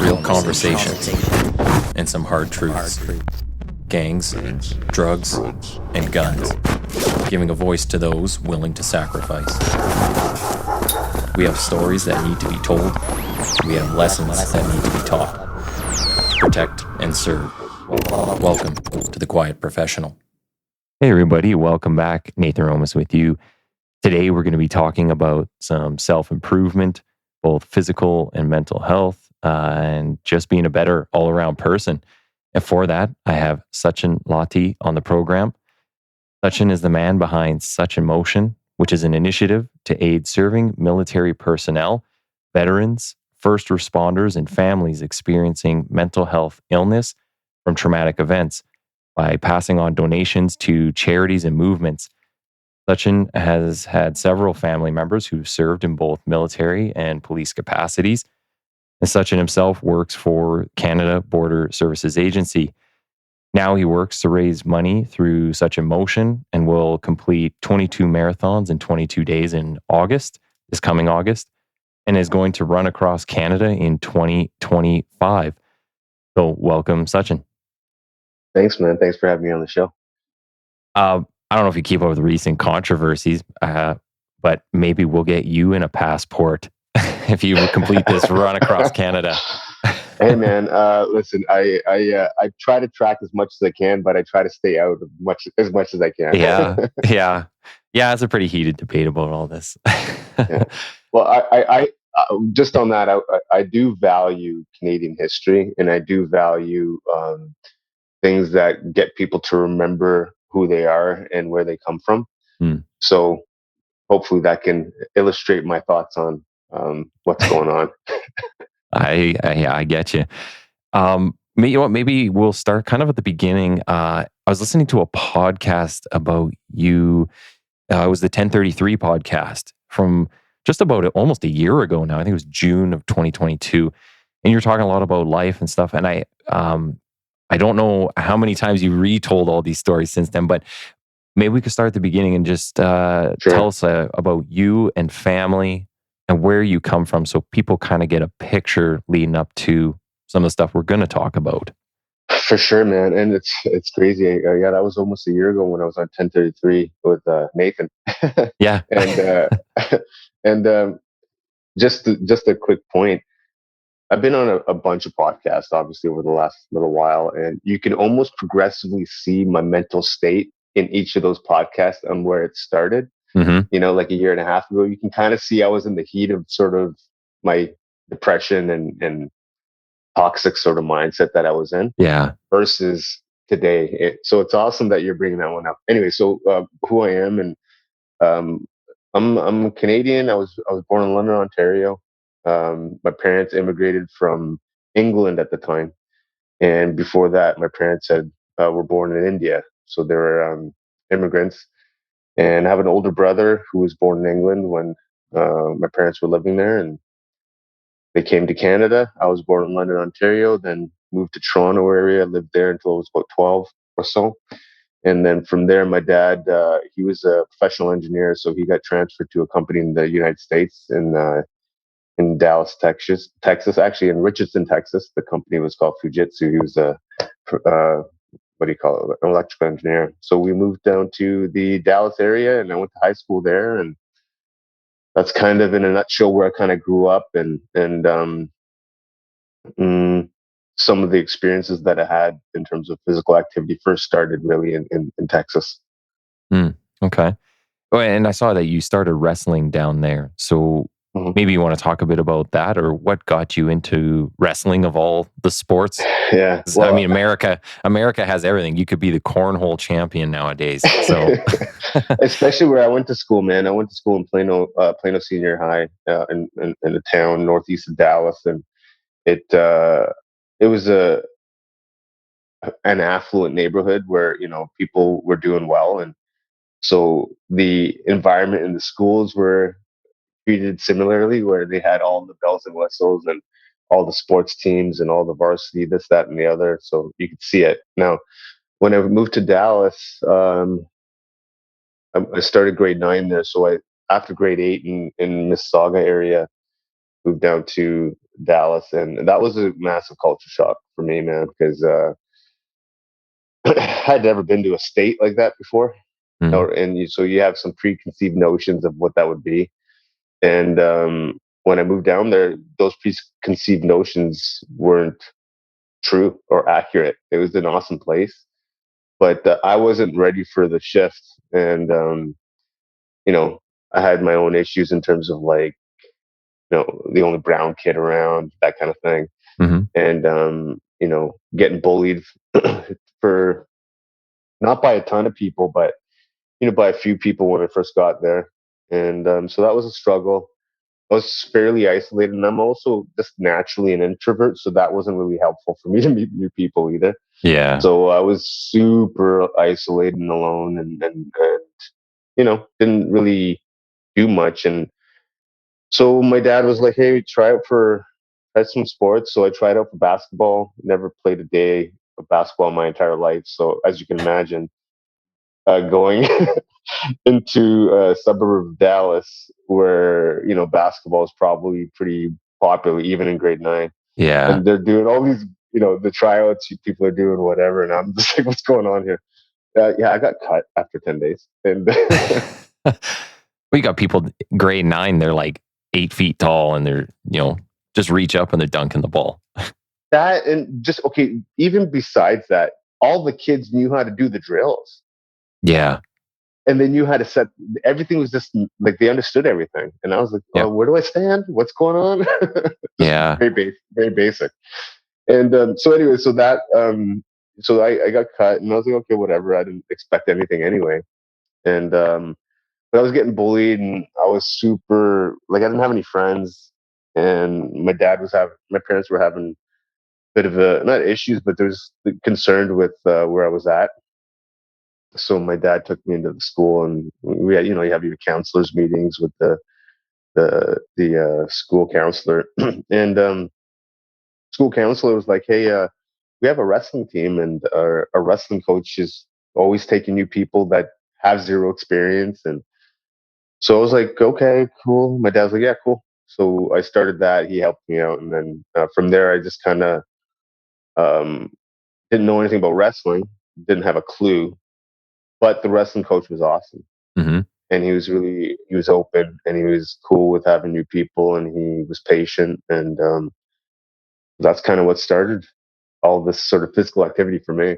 real conversations, and some hard truths. Gangs, drugs, and guns. Giving a voice to those willing to sacrifice. We have stories that need to be told. We have lessons that need to be taught. Protect and serve. Welcome to The Quiet Professional. Hey everybody, welcome back. Nathan Romas with you. Today we're going to be talking about some self-improvement, both physical and mental health, and just being a better all-around person. And for that, I have Sachin Latti on the program. Sachin is the man behind Such in Motion, which is an initiative to aid serving military personnel, veterans, first responders, and families experiencing mental health illness from traumatic events by passing on donations to charities and movements. Sachin has had several family members who've served in both military and police capacities. And Sachin himself works for Canada Border Services Agency. Now he works to raise money through Such in Motion and will complete 22 marathons in 22 days in August, this coming August, and is going to run across Canada in 2025. So welcome, Sachin. Thanks, man. Thanks for having me on the show. I don't know if you keep up with the recent controversies, but maybe we'll get you in a passport if you complete this run across Canada. Hey, man. Listen, I try to track as much as I can, but I try to stay out as much as I can. Yeah. It's a pretty heated debate about all this. Yeah. Well, I just on that, I do value Canadian history, and I do value things that get people to remember who they are and where they come from. So hopefully that can illustrate my thoughts on what's going on. I get you. Maybe we'll start kind of at the beginning. I was listening to a podcast about you. It was the 1033 podcast from just about almost a year ago now. I think it was June of 2022. And you're talking a lot about life and stuff. And I don't know how many times you retold all these stories since then, but maybe we could start at the beginning and just Sure. tell us about you and family and where you come from, so people kind of get a picture leading up to some of the stuff we're going to talk about. For sure, man. And it's crazy. Yeah, that was almost a year ago when I was on 1033 with Nathan. Yeah. And just a quick point. I've been on a bunch of podcasts, obviously, over the last little while, and you can almost progressively see my mental state in each of those podcasts and where it started. Mm-hmm. Like a year and a half ago, you can kind of see I was in the heat of sort of my depression and toxic sort of mindset that I was in. Yeah. Versus today. So it's awesome that you're bringing that one up. Anyway, so who I am, and I'm Canadian. I was born in London, Ontario. My parents immigrated from England at the time, and before that, my parents were born in India, so they were immigrants. And I have an older brother who was born in England when my parents were living there, and they came to Canada. I was born in London, Ontario, then moved to Toronto area, lived there until I was about 12 or so. And then from there, my dad, he was a professional engineer, so he got transferred to a company in the United States in Dallas, Texas, actually in Richardson, Texas. The company was called Fujitsu. He was what do you call it, an electrical engineer. So we moved down to the Dallas area, and I went to high school there. And that's kind of in a nutshell where I kind of grew up, and some of the experiences that I had in terms of physical activity first started really in Texas. Okay. Oh, and I saw that you started wrestling down there. So maybe you want to talk a bit about that, or what got you into wrestling of all the sports? Yeah. Well, I mean, America has everything. You could be the cornhole champion nowadays. So, especially where I went to school, man. I went to school in Plano Senior High, in the town northeast of Dallas, and it was an affluent neighborhood where people were doing well, and so the environment in the schools were treated similarly, where they had all the bells and whistles and all the sports teams and all the varsity, this, that, and the other. So you could see it. Now, when I moved to Dallas, I started grade 9 there. So after grade 8 in Mississauga area, moved down to Dallas, and that was a massive culture shock for me, man, because I had never been to a state like that before, Mhm. so you have some preconceived notions of what that would be. And when I moved down there, those preconceived notions weren't true or accurate. It was an awesome place, but I wasn't ready for the shift. And you know, I had my own issues in terms of like, the only brown kid around, that kind of thing, Mhm. and getting bullied for not by a ton of people, but by a few people when I first got there, and so that was a struggle. I was fairly isolated, and I'm also just naturally an introvert, so that wasn't really helpful for me to meet new people either. Yeah. So I was super isolated and alone, and didn't really do much. And so my dad was like, "Hey, try some sports." So I tried out for basketball. Never played a day of basketball my entire life. So as you can imagine, going into a suburb of Dallas where basketball is probably pretty popular, even in grade 9, Yeah. and they're doing all these, the tryouts. People are doing whatever, and I'm just like, "What's going on here?" Yeah, I got cut after 10 days, and We got people grade 9, they're like 8 feet tall and they're, just reach up and they're dunking the ball. that, and just okay. Even besides that, all the kids knew how to do the drills, Yeah. and they knew how to set. Everything was just like they understood everything, and I was like, "Oh, Yep. where do I stand? What's going on?" Just Yeah. very basic. And so anyway, so I got cut, and I was like, okay, whatever. I didn't expect anything anyway. And but I was getting bullied, and I was super like I didn't have any friends, and my parents were having a bit of a not issues, but there's concerned with where I was at. So my dad took me into the school, and we had, you have your counselors meetings with the school counselor, and school counselor was like, "Hey, we have a wrestling team, and our wrestling coach is always taking new people that have zero experience." And so I was like, "Okay, cool." My dad's like, "Yeah, cool." So I started that. He helped me out, and then from there, I just kind of um, didn't know anything about wrestling, didn't have a clue. But the wrestling coach was awesome, Hmm. and he was open, and he was cool with having new people, and he was patient, and that's kind of what started all this sort of physical activity for me.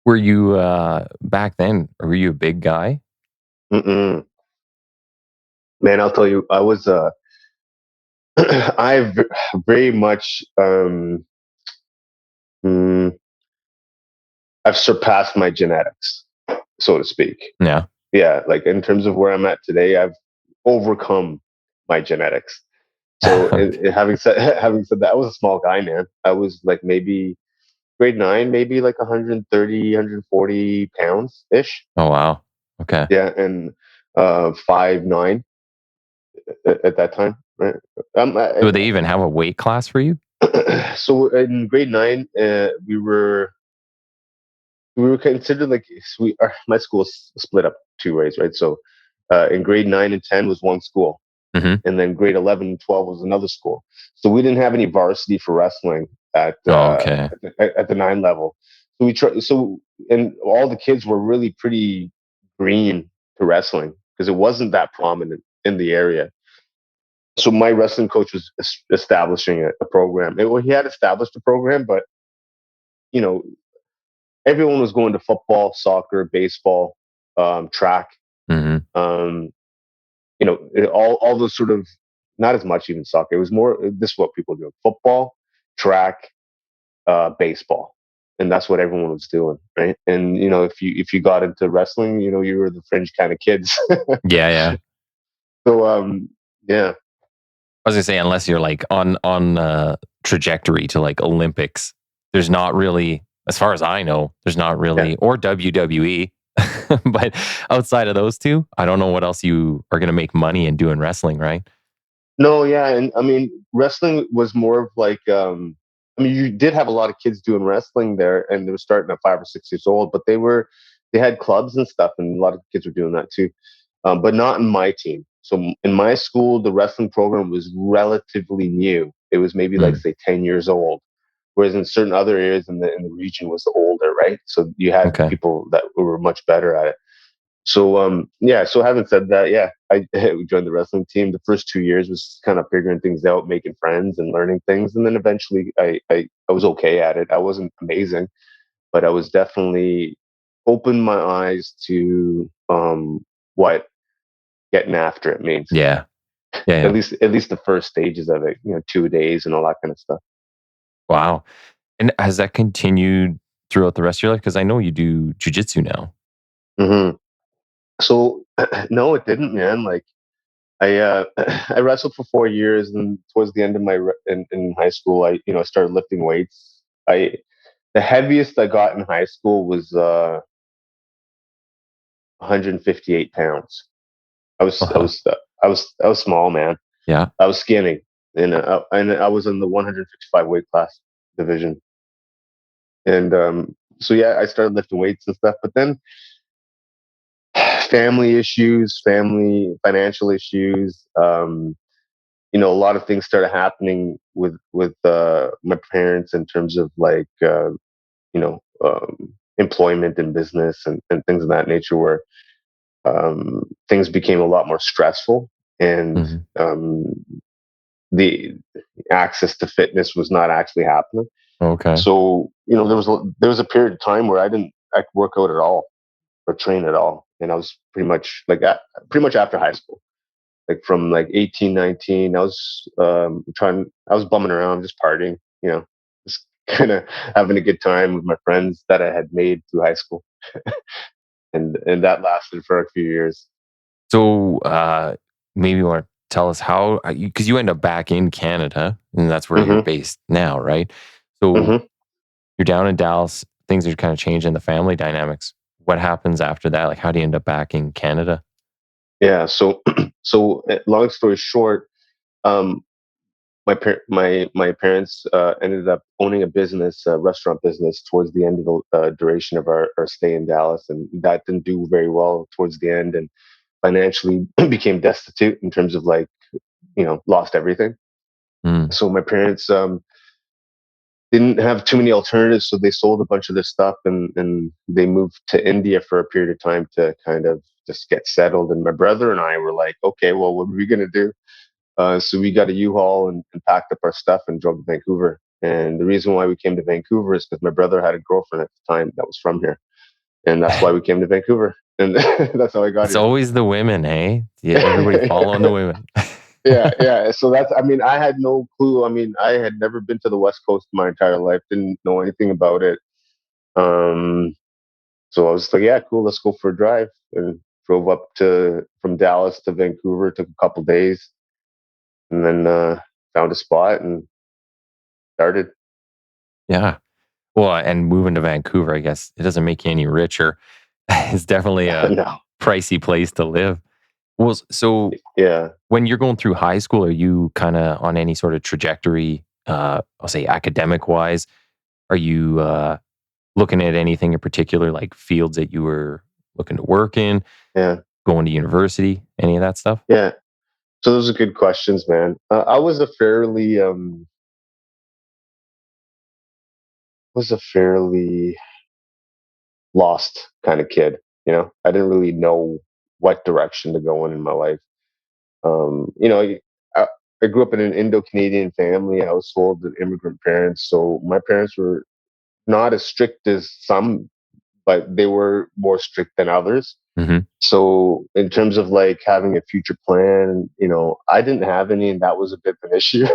Were you, back then, were you a big guy? Mm-mm. Man, I'll tell you, I was I've very much mm, I've surpassed my genetics, so to speak. Yeah. Yeah, like in terms of where I'm at today, I've overcome my genetics. So having said that, I was a small guy, man. I was like maybe grade 9, maybe like 130, 140 pounds ish. Oh, wow. Okay. Yeah, and 5'9" at that time, right? Do they even have a weight class for you? So in grade 9, we were considered like my school split up two ways, right? So in grade 9 and 10 was one school, Hmm. and then grade 11 and 12 was another school. So we didn't have any varsity for wrestling Oh, okay. at the 9 level. So we try so and all the kids were really pretty green to wrestling because it wasn't that prominent in the area. So my wrestling coach was establishing a program. Well, he had established a program, but you know everyone was going to football, soccer, baseball, track. Hmm. Um, all those sort of not as much even soccer. It was more this is what people do: football, track, baseball, and that's what everyone was doing, right? And if you got into wrestling, you were the fringe kind of kids. Yeah, yeah. So yeah, I was gonna say, unless you're like on trajectory to like Olympics, there's not really, as far as I know, there's not yeah. really, or WWE. But outside of those two, I don't know what else you are gonna make money in doing wrestling, right? No, yeah, and I mean, wrestling was more of like, I mean, you did have a lot of kids doing wrestling there, and they were starting at 5 or 6 years old, but they had clubs and stuff, and a lot of kids were doing that too, but not in my team. So in my school, the wrestling program was relatively new. It was maybe like Mm, say 10 years old, whereas in certain other areas in the region was older, right? So you had okay. people that were much better at it. So yeah. So having said that, yeah, I joined the wrestling team. The first 2 years was kind of figuring things out, making friends and learning things, and then eventually I was okay at it. I wasn't amazing, but I was definitely opened my eyes to what getting after it means. Yeah. Yeah. Yeah. At least the first stages of it, 2 days and all that kind of stuff. Wow. And has that continued throughout the rest of your life? Because I know you do jujitsu now. hmm So no, it didn't, man. Like I wrestled for 4 years, and towards the end of in high school, I started lifting weights. I The heaviest I got in high school was 158 pounds. I was I Uh-huh. was I was small, man. Yeah. I was skinny, and I was in the 155 weight class division. And so yeah, I started lifting weights and stuff. But then family issues, family financial issues. A lot of things started happening with my parents in terms of like employment and business and things of that nature, where things became a lot more stressful, and Hmm. the access to fitness was not actually happening. Okay. So there was a period of time where I could work out at all or train at all, and I was pretty much after high school, like from like 18, 19. I was bumming around, just partying, just kind of having a good time with my friends that I had made through high school, and that lasted for a few years. So maybe you want to tell us how, because you end up back in Canada and that's where you're hmm based now, right? So hmm you're down in Dallas, things are kind of changing the family dynamics. What happens after that? Like, how do you end up back in Canada? Yeah. So long story short, um, my parents ended up owning a business, a restaurant business, towards the end of the duration of our stay in Dallas, and that didn't do very well towards the end, and financially became destitute in terms of like lost everything. Mm, So my parents didn't have too many alternatives, so they sold a bunch of their stuff, and they moved to India for a period of time to kind of just get settled. And my brother and I were like, okay, well, what are we gonna do? So we got a U-Haul and packed up our stuff and drove to Vancouver. And the reason why we came to Vancouver is because my brother had a girlfriend at the time that was from here, and that's why we came to Vancouver, and that's how I got it's here. always the women, hey? Yeah, everybody following the women. Yeah. So I mean, I had no clue. I mean, I had never been to the West Coast my entire life, didn't know anything about it. Um, so I was like, yeah, cool, let's go for a drive, and drove up to from Dallas to Vancouver. Took a couple days, and then found a spot and started. Yeah. Well, and moving to Vancouver, I guess it doesn't make you any richer. It's definitely a No, pricey place to live. Well, so yeah. when you're going through high school, are you kind of on any sort of trajectory, I'll say academic wise? Are you looking at anything in particular, like fields that you were looking to work in, Yeah, going to university, any of that stuff? yeah. So those are good questions, man. I was a fairly lost kind of kid. I didn't really know what direction to go in my life. I, I grew up in an Indo-Canadian family household with immigrant parents, so my parents were not as strict as some, but they were more strict than others. Hmm. So in terms of like having a future plan, I didn't have any, and that was a bit of an issue.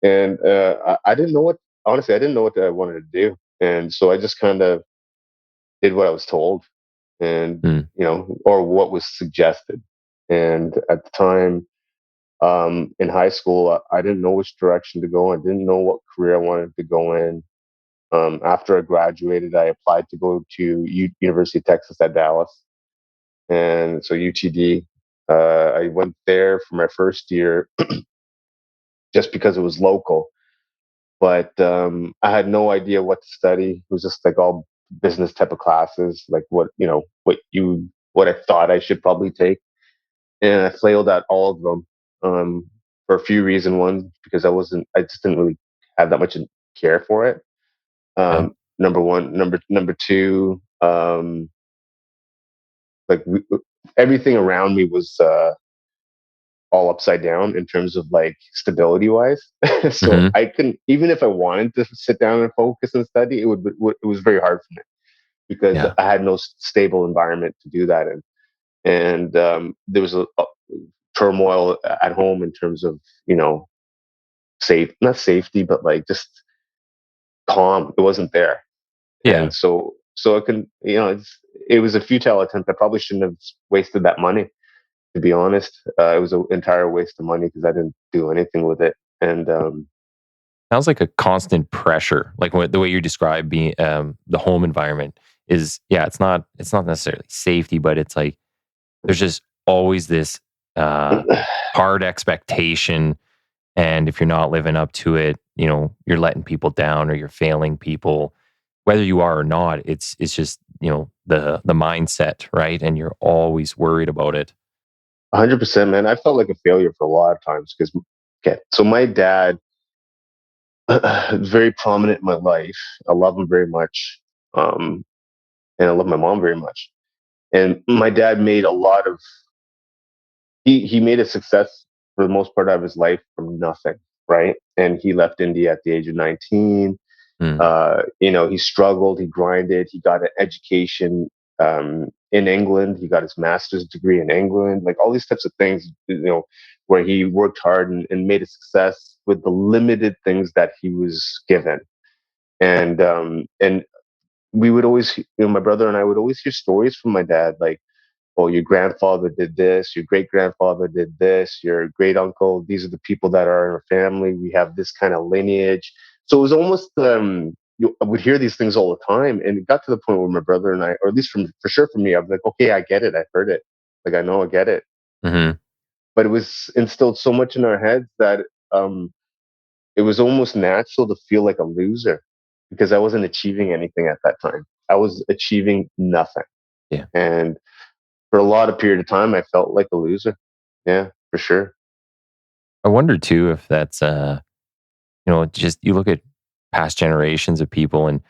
And I didn't know what, honestly, I didn't know what I wanted to do. And so I just kind of did what I was told, and, Mm, or what was suggested. And at the time, in high school, I didn't know which direction to go. I didn't know what career I wanted to go in. After I graduated, I applied to go to University of Texas at Dallas, and so UTD. I went there for my first year just because it was local, but I had no idea what to study. It was just like all business type of classes, like what I thought I should probably take. and I flailed at all of them, for a few reasons. One, because I just didn't really have that much care for it. Yeah. Number one, number two, like everything around me was all upside down in terms of like stability wise. So Hmm. I couldn't, even if I wanted to sit down and focus and study, it was very hard for me because Yeah. I had no stable environment to do that in, and there was a turmoil at home in terms of, you know, not safety, but like just calm. It wasn't there, Yeah. and so I can, you know, it was a futile attempt. I probably shouldn't have wasted that money. To be honest, it was an entire waste of money because I didn't do anything with it. And Sounds like a constant pressure, like the way you describe being the home environment is. Yeah, it's not necessarily safety, but it's like there's just always this uh, hard expectation, and if you're not living up to it, you're letting people down or you're failing people, whether you are or not. It's just the mindset, right? And you're always worried about it. 100%, man. I felt like a failure for a lot of times because, okay, so my dad is very prominent in my life. I love him very much, um, and I love my mom very much. And my dad made a lot of he made a success for the most part of his life from nothing, right? And he left India at the age of 19. Mm, You know, he struggled, he grinded, he got an education in England, he got his master's degree in England, like all these types of things, you know, where he worked hard and made a success with the limited things that he was given. And we would always, you know, my brother and I would always hear stories from my dad, like, oh, your grandfather did this, your great grandfather did this, your great uncle, these are the people that are in our family. We have this kind of lineage. So it was almost, I would hear these things all the time. And it got to the point where my brother and I, or at least for sure for me, I was like, okay, I get it. I've heard it. Like, I know I get it. hmm But it was instilled so much in our heads that um, it was almost natural to feel like a loser because I wasn't achieving anything at that time. I was achieving nothing. Yeah. And for a lot of period of time, I felt like a loser. Yeah, for sure. I wonder too if that's just you look at past generations of people and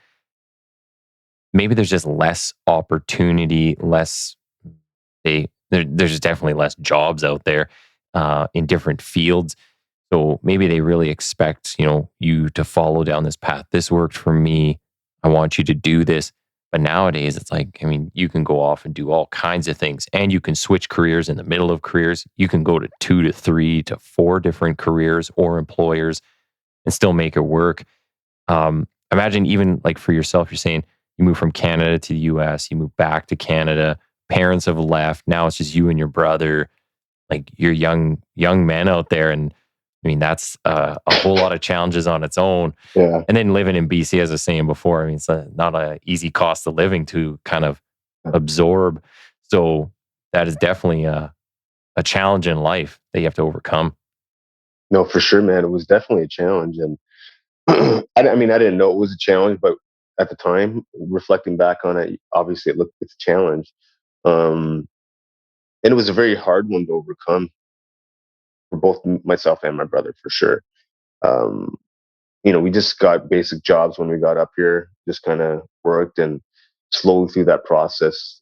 maybe there's just less opportunity, less there's just definitely less jobs out there in different fields. So maybe they really expect, you to follow down this path. This worked for me. I want you to do this. But nowadays it's like, I mean, you can go off and do all kinds of things and you can switch careers in the middle of careers. You can go to 2 to 3 to 4 different careers or employers and still make it work. Imagine even like for yourself, you're saying you move from Canada to the US, you move back to Canada, parents have left. Now it's just you and your brother, like you're young men out there. And I mean, that's a whole lot of challenges on its own. Yeah. And then living in BC, as I was saying before, I mean, it's not a easy cost of living to kind of absorb. So that is definitely a challenge in life that you have to overcome. No, for sure, man. It was definitely a challenge. And I mean, I didn't know it was a challenge, but at the time, reflecting back on it, obviously it's a challenge. Um, and it was a very hard one to overcome for both myself and my brother, for sure. Um, you know, we just got basic jobs when we got up here, just kind of worked and slowly through that process.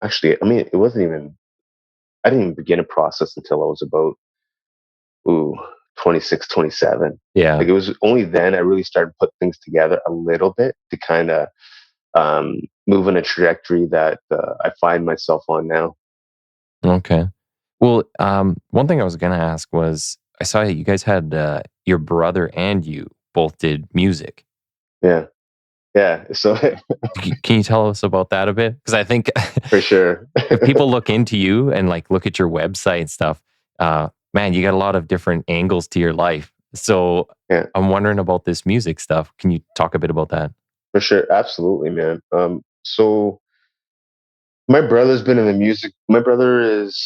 Actually, I mean, I didn't even begin a process until I was about, ooh, 26, 27. Yeah. Like it was only then I really started put things together a little bit to kind of move in a trajectory that I find myself on now. Okay. Well, one thing I was going to ask was I saw that you guys had your brother and you both did music. Yeah. Yeah. So Can you tell us about that a bit? Because I think for sure. if people look into you and like look at your website and stuff, man, you got a lot of different angles to your life. So Yeah, I'm wondering about this music stuff. Can you talk a bit about that? for sure. Absolutely, man. So my brother's been in the music. My brother is,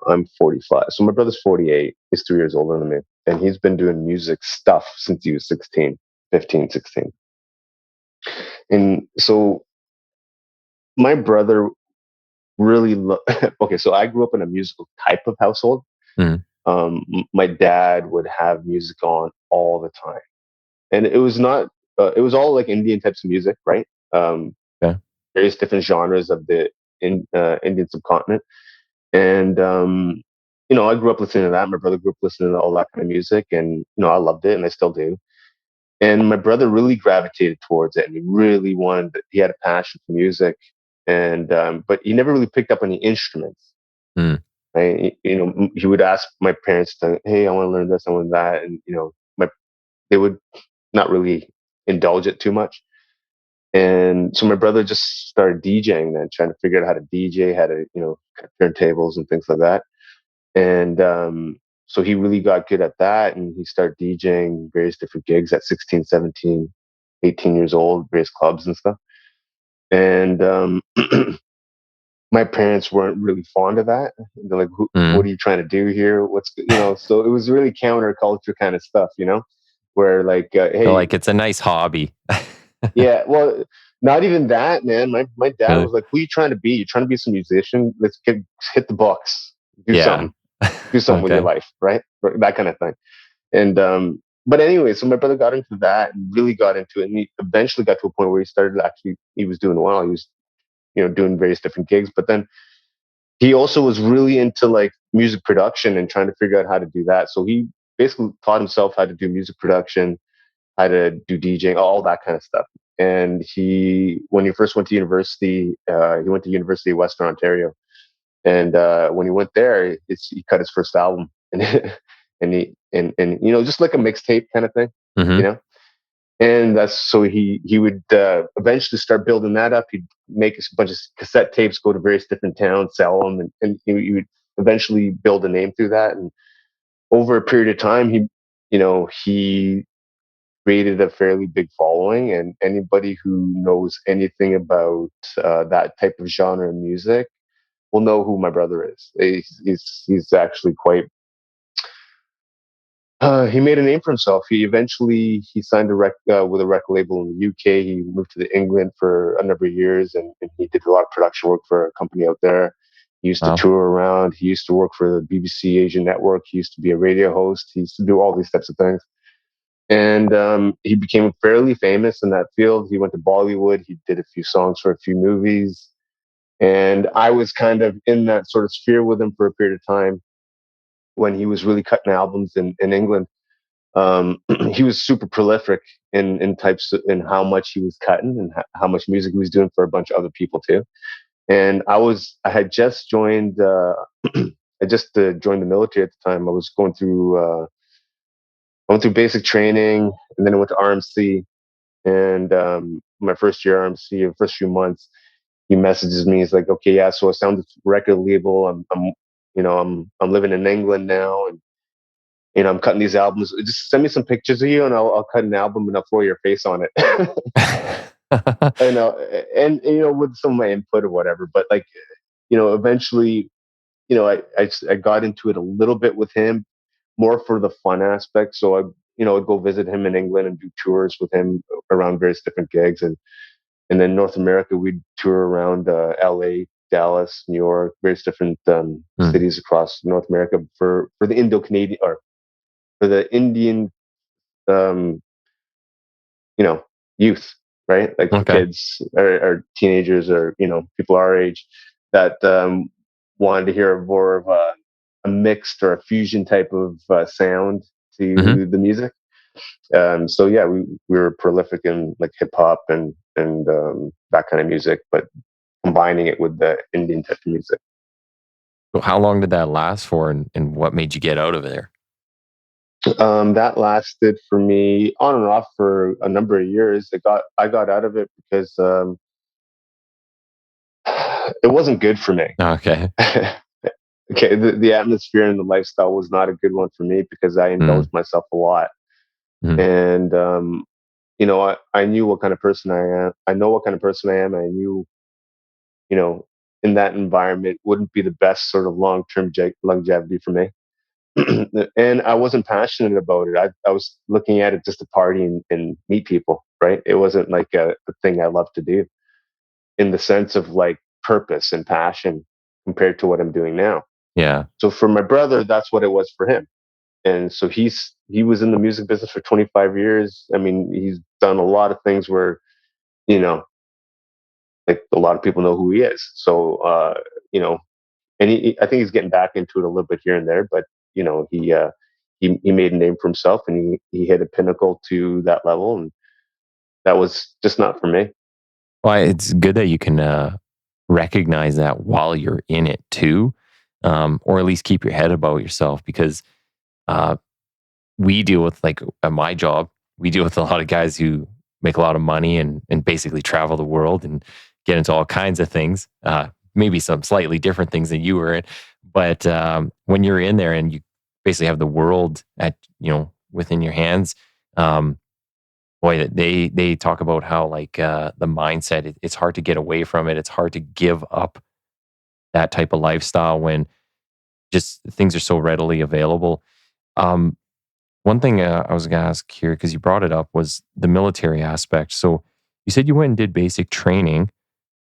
I'm 45. So my brother's 48. He's 3 years older than me. And he's been doing music stuff since he was 16, 15, 16. And so my brother really okay. So I grew up in a musical type of household. Mm. My dad would have music on all the time, and it was not. It was all like Indian types of music, right? Um, Okay. Various different genres of the Indian subcontinent, and I grew up listening to that. My brother grew up listening to all that kind of music, and I loved it, and I still do. And my brother really gravitated towards it, and he really wanted. He had a passion for music, and but he never really picked up any instruments. Mm. Right? He would ask my parents to, "Hey, I want to learn this, I want that," and they would not really indulge it too much. And so my brother just started DJing then, trying to figure out how to DJ, how to cut turntables and things like that. And so he really got good at that, and he started DJing various different gigs at 16, 17, 18 years old, various clubs and stuff. And my parents weren't really fond of that. They're like, what Mm. are you trying to do here? So it was really counterculture kind of stuff, where like, hey, Like it's a nice hobby. yeah, well, not even that, man. My dad Really? was like, who are you trying to be? You trying to be some musician? Let's hit the books, do Yeah. something, with your Okay. life, right? That kind of thing. And but anyway, so my brother got into that and really got into it, and he eventually got to a point where he was doing well. He was doing various different gigs, but then he also was really into like music production and trying to figure out how to do that. So he basically taught himself how to do music production, how to do DJing, all that kind of stuff. And when he first went to university, he went to University of Western Ontario. And when he went there, he cut his first album, and and just like a mixtape kind of thing, you Hmm. know. And that's so he would eventually start building that up. He'd make a bunch of cassette tapes, go to various different towns, sell them, and he would eventually build a name through that. And over a period of time, he created a fairly big following. And anybody who knows anything about that type of genre of music will know who my brother is. He's actually quite. He made a name for himself. He signed with a record label in the UK. He moved to England for a number of years, and he did a lot of production work for a company out there. He used to Wow. tour around. He used to work for the BBC Asian Network. He used to be a radio host. He used to do all these types of things. And he became fairly famous in that field. He went to Bollywood. He did a few songs for a few movies. And I was kind of in that sort of sphere with him for a period of time when he was really cutting albums in England. He was super prolific in how much he was cutting and how much music he was doing for a bunch of other people too. And I had just joined, joined the military at the time. I was I went through basic training, and then I went to RMC. And my first year RMC, the first few months, he messages me. He's like, "Okay, yeah, so I sound this record label. I'm living in England now, and I'm cutting these albums. Just send me some pictures of you, and I'll cut an album, and I'll throw your face on it." I know, and with some of my input or whatever. But like, eventually, I got into it a little bit with him, more for the fun aspect. So I'd go visit him in England and do tours with him around various different gigs, and then North America, we'd tour around LA, Dallas, New York, various different Mm. cities across North America for the Indo-Canadian, or for the Indian, um, youth, right? Like Okay. kids or teenagers, or people our age that wanted to hear more of a mixed or a fusion type of sound Hmm. to the music. So yeah, we were prolific in like hip hop and that kind of music, but combining it with the Indian type of music. So how long did that last for, and what made you get out of there? That lasted for me on and off for a number of years. I got out of it because it wasn't good for me. Okay. Okay, the atmosphere and the lifestyle was not a good one for me because I Mm. indulged myself a lot. Mm. And I knew what kind of person I am. I know what kind of person I am. I knew, you know, in that environment wouldn't be the best sort of long-term longevity for me. And I wasn't passionate about it. I was looking at it just to party and meet people, right? It wasn't like a thing I love to do in the sense of like purpose and passion compared to what I'm doing now. Yeah. So for my brother, that's what it was for him. And so he was in the music business for 25 years. I mean, he's done a lot of things where, you know, like a lot of people know who he is. So, you know, and I think he's getting back into it a little bit here and there, but you know, he made a name for himself, and he hit a pinnacle to that level, and that was just not for me. Well, it's good that you can recognize that while you're in it too, or at least keep your head about yourself, because uh, we deal with, like, at my job, we deal with a lot of guys who make a lot of money and basically travel the world and get into all kinds of things. Maybe some slightly different things than you were in, but when you're in there and you basically have the world at within your hands, um, boy, they talk about how, like, the mindset, it's hard to get away from it. It's hard to give up that type of lifestyle when just things are so readily available. Um, One thing I was going to ask here, because you brought it up, was the military aspect. So you said you went and did basic training,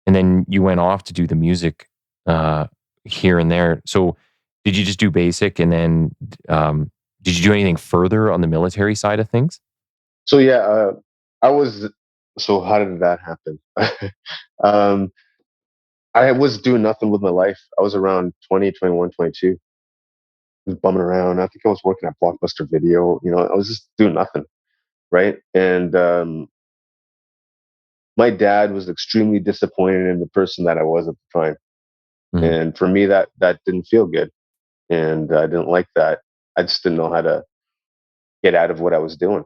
and then you went off to do the music uh, here and there. So did you just do basic, and then did you do anything further on the military side of things? So yeah, I was. So how did that happen? um, I was doing nothing with my life. I was around 20, 21, 22. I was bumming around. I think I was working at Blockbuster Video. You know, I was just doing nothing, right? And my dad was extremely disappointed in the person that I was at the time. Mm, And for me, that didn't feel good, and I didn't like that. I just didn't know how to get out of what I was doing.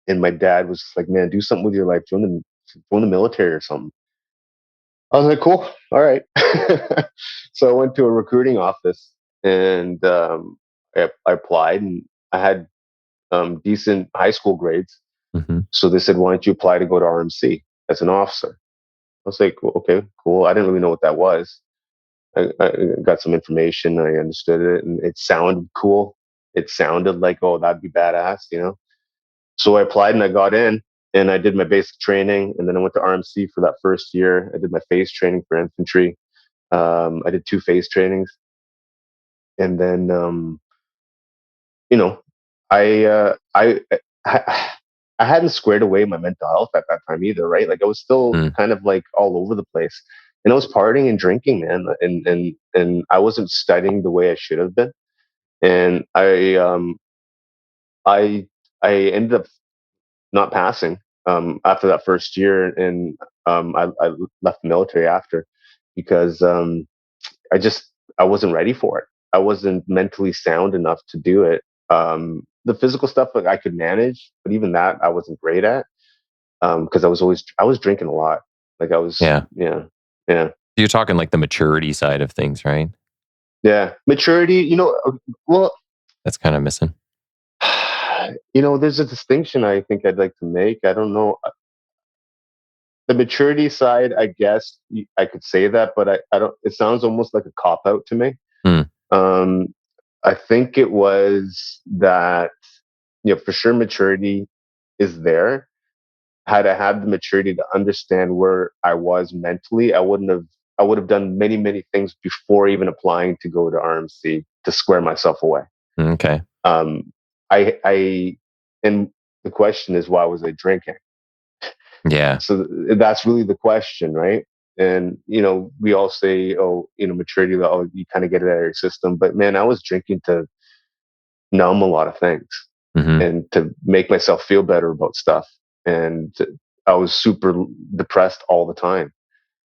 And my dad was like, "Man, do something with your life. Join the military or something." I was like, "Cool, all right." So I went to a recruiting office, and I applied, and I had decent high school grades. hmm So they said, "Why don't you apply to go to RMC as an officer?" I was like, "Well, okay, cool." I didn't really know what that was. I got some information. I understood it, and it sounded cool. It sounded like, oh, that'd be badass, you know. So I applied and I got in, and I did my basic training, and then I went to RMC for that first year. I did my phase training for infantry. I did 2 phase trainings, and then you know, I uh, I I I hadn't squared away my mental health at that time either, right? Like I was still mm, kind of like all over the place, and I was partying and drinking, man, and I wasn't studying the way I should have been, and I I ended up not passing after that first year, and I left the military after because I just I wasn't ready for it. I wasn't mentally sound enough to do it. The physical stuff, like I could manage, but even that I wasn't great at because I was drinking a lot. Like I was, yeah. yeah, yeah, You're talking like the maturity side of things, right? yeah. Maturity, well, That's kind of missing. there's a distinction I think I'd like to make. I don't know. The maturity side, I guess I could say that, but I don't. It sounds almost like a cop out to me. Mm, Um, I think it was that, for sure maturity is there. Had I had the maturity to understand where I was mentally, I would have done many, many things before even applying to go to RMC to square myself away. okay. Um, I and the question is, why was I drinking? Yeah. So that's really the question, right? And we all say, oh, maturity, oh, you kind of get it out of your system. But man, I was drinking to numb a lot of things hmm and to make myself feel better about stuff. And I was super depressed all the time.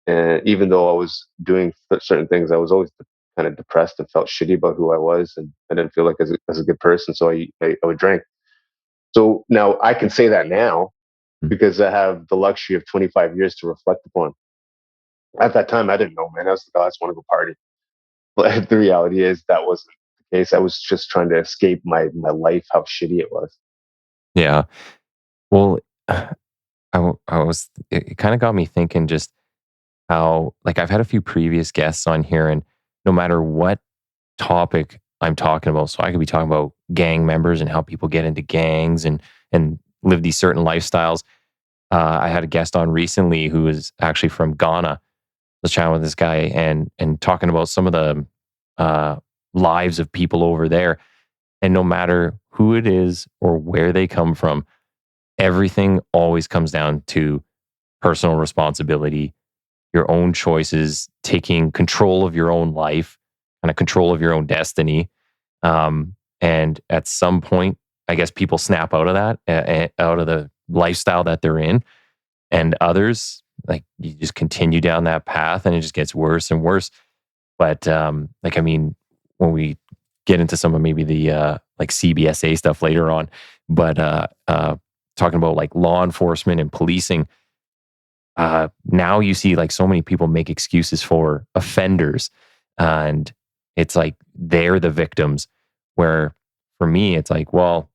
And even though I was doing certain things, I was always kind of depressed and felt shitty about who I was, and I didn't feel like as a good person. So I would drink. So now I can say that now because I have the luxury of 25 years to reflect upon. At that time, I didn't know, man. I was like, oh, I just want to go party. But the reality is that wasn't the case. I was just trying to escape my life, how shitty it was. Yeah. Well, I was, it kind of got me thinking just how, like, I've had a few previous guests on here, and no matter what topic I'm talking about, so I could be talking about gang members and how people get into gangs and live these certain lifestyles. I had a guest on recently who was actually from Ghana, was chatting with this guy and talking about some of the lives of people over there. And no matter who it is or where they come from, everything always comes down to personal responsibility, your own choices, taking control of your own life, kind of control of your own destiny. And at some point, I guess people snap out of that, out of the lifestyle that they're in. And others, like, you just continue down that path and it just gets worse and worse. But like, I mean, when we get into some of maybe the like CBSA stuff later on, but talking about like law enforcement and policing, now you see like so many people make excuses for offenders, and it's like they're the victims. Where for me, it's like, well,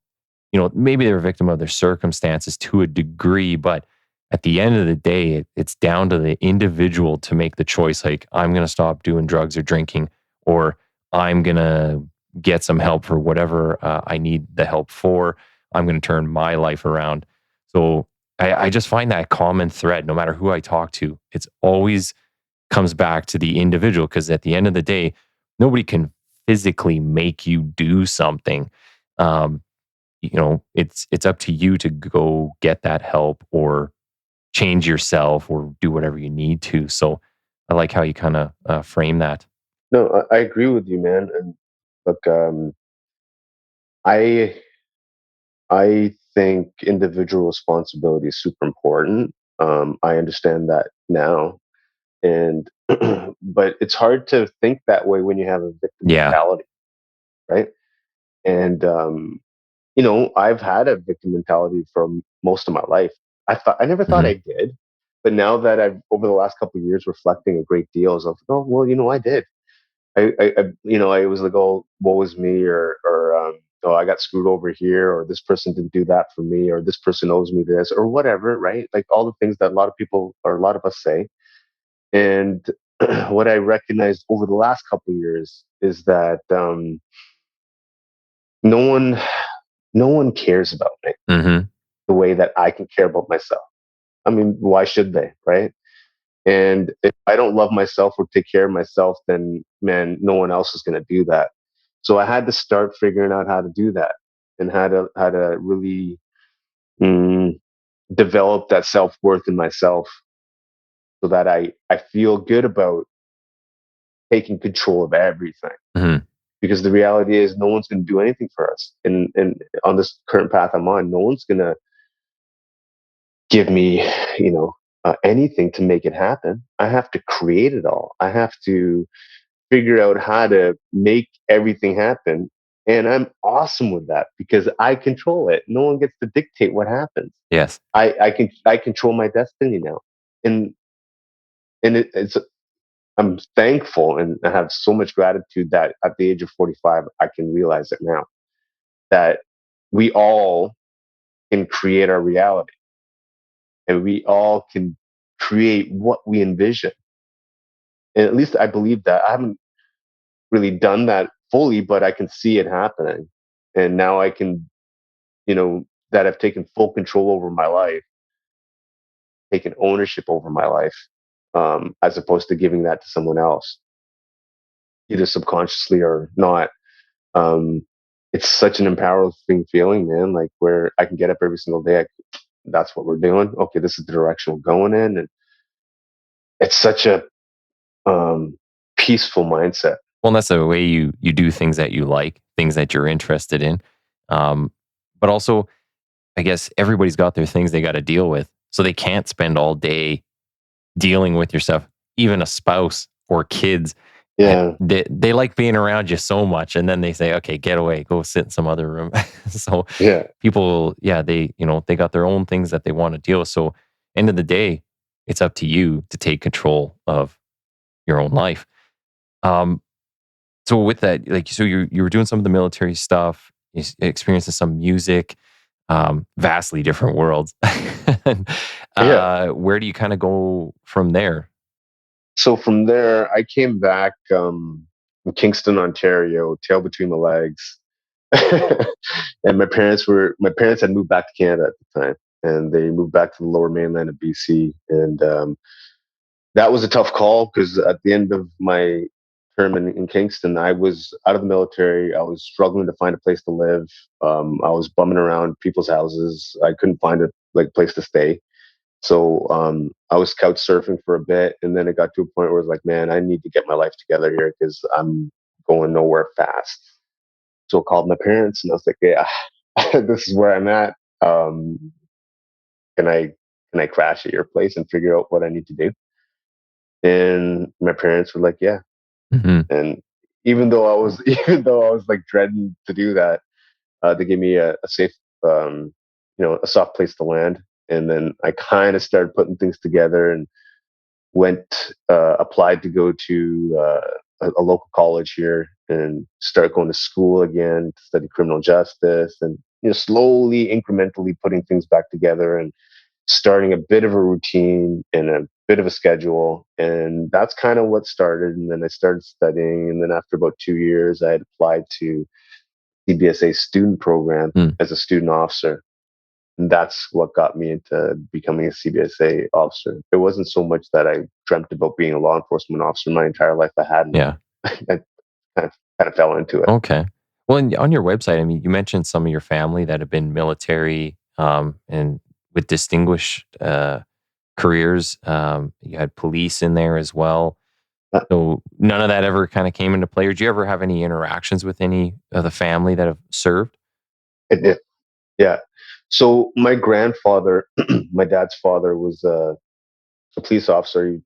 maybe they're a victim of their circumstances to a degree, but at the end of the day, it's down to the individual to make the choice. Like, I'm going to stop doing drugs or drinking, or I'm going to get some help for whatever I need the help for. I'm going to turn my life around. So I just find that common thread, no matter who I talk to, it's always comes back to the individual, because at the end of the day, nobody can physically make you do something. It's up to you to go get that help or change yourself or do whatever you need to. So I like how you kind of frame that. No, I agree with you, man. And look, I I think individual responsibility is super important. I understand that now, and but it's hard to think that way when you have a victim Yeah. mentality, right? And I've had a victim mentality for most of my life. I never thought Hmm. I did, but now that I've over the last couple of years reflecting a great deal, I was like, oh well, I did. I was like, oh, woe was me, or oh, I got screwed over here, or this person didn't do that for me, or this person owes me this, or whatever, right? Like all the things that a lot of people or a lot of us say. And what I recognized over the last couple of years is that no one, no one cares about me Hmm. the way that I can care about myself. I mean, why should they, right? And if I don't love myself or take care of myself, then man, no one else is going to do that. So I had to start figuring out how to do that, and how to really mm, develop that self worth in myself, so that I feel good about taking control of everything. Hmm. Because the reality is, no one's going to do anything for us. And on this current path I'm on, no one's going to give me, anything to make it happen. I have to create it all. I have to figure out how to make everything happen. And I'm awesome with that because I control it. No one gets to dictate what happens. Yes. I control my destiny now. And it's I'm thankful and I have so much gratitude that at the age of 45 I can realize it now, that we all can create our reality, and we all can create what we envision. And at least I believe that. I haven't really done that fully, but I can see it happening. And now I can, that I've taken full control over my life, taken ownership over my life, as opposed to giving that to someone else, either subconsciously or not. Um, it's such an empowering feeling, man. Like where I can get up every single day. That's what we're doing. Okay, this is the direction we're going in, and it's such a peaceful mindset. Well, and that's the way you do things that you like, things that you're interested in. Um, but also, I guess everybody's got their things they got to deal with, so they can't spend all day dealing with your stuff. Even a spouse or kids, Yeah, they like being around you so much, and then they say, "Okay, get away, go sit in some other room." So yeah. people, yeah, they got their own things that they want to deal with. So end of the day, it's up to you to take control of your own life. Um, so with that, like, so you were doing some of the military stuff, experiencing some music, vastly different worlds. And, Yeah. where do you kind of go from there? So from there, I came back from Kingston, Ontario, tail between my legs. And my parents had moved back to Canada at the time, and they moved back to the lower mainland of BC. And that was a tough call because at the end of my term in Kingston, I was out of the military. I was struggling to find a place to live. I was bumming around people's houses. I couldn't find a place to stay. So I was couch surfing for a bit, and then it got to a point where I was like, man, I need to get my life together here because I'm going nowhere fast. So I called my parents, and I was like, yeah, this is where I'm at. Can I crash at your place and figure out what I need to do? And my parents were like, yeah. Mm-hmm. And even though I was like dreading to do that, they gave me a safe, a soft place to land. And then I kind of started putting things together and applied to go to a local college here and start going to school again to study criminal justice, and slowly, incrementally putting things back together and starting a bit of a routine and a bit of a schedule. And that's kind of what started. And then I started studying. And then after about 2 years, I had applied to CBSA student program Mm. as a student officer. And that's what got me into becoming a CBSA officer. It wasn't so much that I dreamt about being a law enforcement officer my entire life. I hadn't. Yeah. I kind of fell into it. Okay. Well, on your website, I mean, you mentioned some of your family that have been military and with distinguished careers. You had police in there as well. Uh, So none of that ever kind of came into play. Or did you ever have any interactions with any of the family that have served? It did. Yeah. So my grandfather, my dad's father, was a police officer,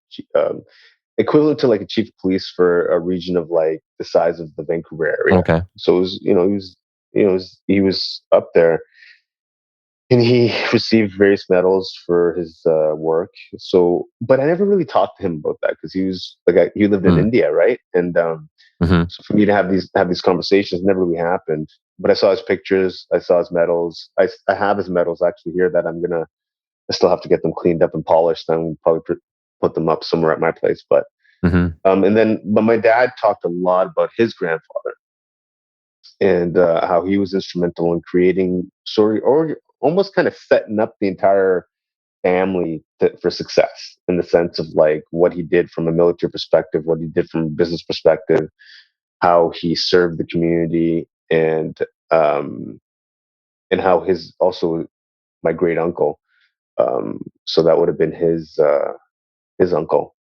equivalent to like a chief of police for a region of like the size of the Vancouver area. Okay. So it was, he was up there, and he received various medals for his work. So, but I never really talked to him about that because he was like, he lived in Mm. India, right? And Mm-hmm. so for me to have these conversations never really happened. But I saw his pictures, I saw his medals. I have his medals actually here that I still have to get them cleaned up and polished. I'm probably put them up somewhere at my place. But Mm-hmm. but my dad talked a lot about his grandfather and how he was instrumental in creating or almost kind of setting up the entire family for success in the sense of like what he did from a military perspective, what he did from a business perspective, how he served the community, um, and how also my great uncle, so that would have been his uncle,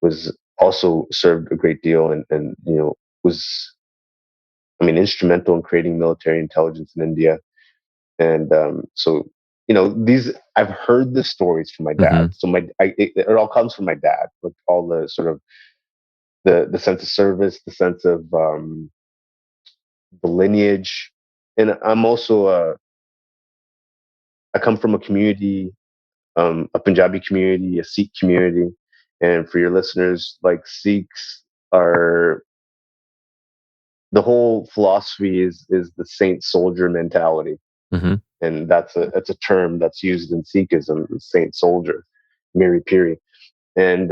was also served a great deal and was, I mean, instrumental in creating military intelligence in India. And so, these, I've heard the stories from my Mm-hmm. dad. So it all comes from my dad, with all the sort of the sense of service, the sense of the lineage. And I'm also I come from a community, a Punjabi community, a Sikh community. And for your listeners, like, Sikhs are, the whole philosophy is the saint soldier mentality. Mm-hmm. And that's a term that's used in Sikhism, saint soldier, Miri Piri. And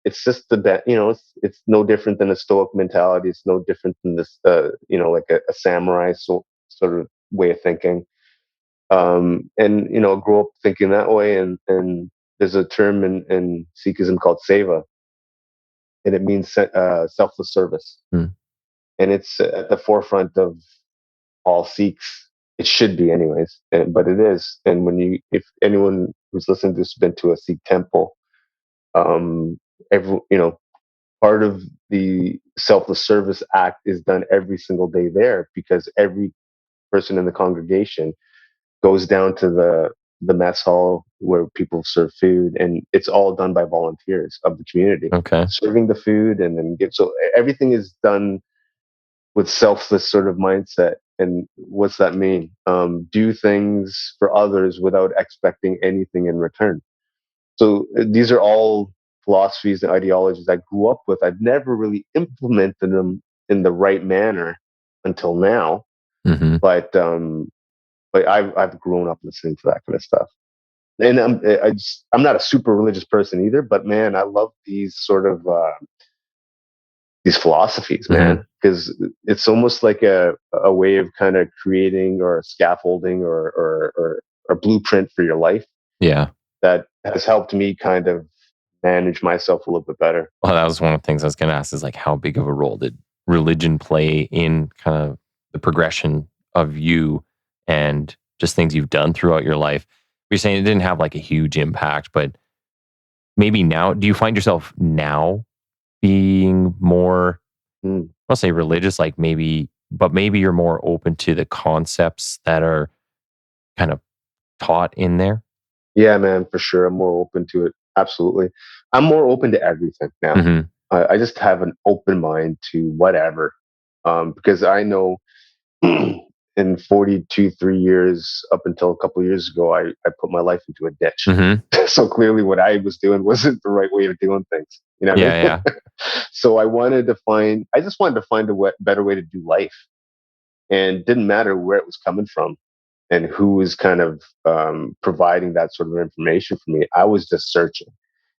it's just it's no different than a Stoic mentality. It's no different than this, like a samurai sort of way of thinking. And I grew up thinking that way. And there's a term in Sikhism called seva, and it means selfless service. Mm. And it's at the forefront of all Sikhs. It should be, anyways, but it is. And if anyone who's listening to this has been to a Sikh temple, um, every part of the selfless service act is done every single day there, because every person in the congregation goes down to the mess hall where people serve food, and it's all done by volunteers of the community, Okay. serving the food, and then so everything is done with selfless sort of mindset. And what's that mean? Do things for others without expecting anything in return. So these are all philosophies and ideologies I grew up with. I've never really implemented them in the right manner until now, Mm-hmm. but I've grown up listening to that kind of stuff. And I'm not a super religious person either, but man, I love these sort of these philosophies, Mm-hmm. man, because it's almost like a way of kind of creating or scaffolding or a blueprint for your life Yeah. that has helped me kind of manage myself a little bit better. Well, that was one of the things I was going to ask is like, how big of a role did religion play in kind of the progression of you and just things you've done throughout your life? You're saying it didn't have like a huge impact, but maybe now, do you find yourself now being more, I'll say religious, like maybe, but maybe you're more open to the concepts that are kind of taught in there? Yeah, man, for sure. I'm more open to it. Absolutely. I'm more open to everything now. Mm-hmm. I just have an open mind to whatever. Because I know in 3 years up until a couple of years ago, I put my life into a ditch. Mm-hmm. So clearly what I was doing wasn't the right way of doing things. You know what I mean? Yeah. So I just wanted to find a better way to do life. And it didn't matter where it was coming from and who was kind of providing that sort of information for me. I was just searching.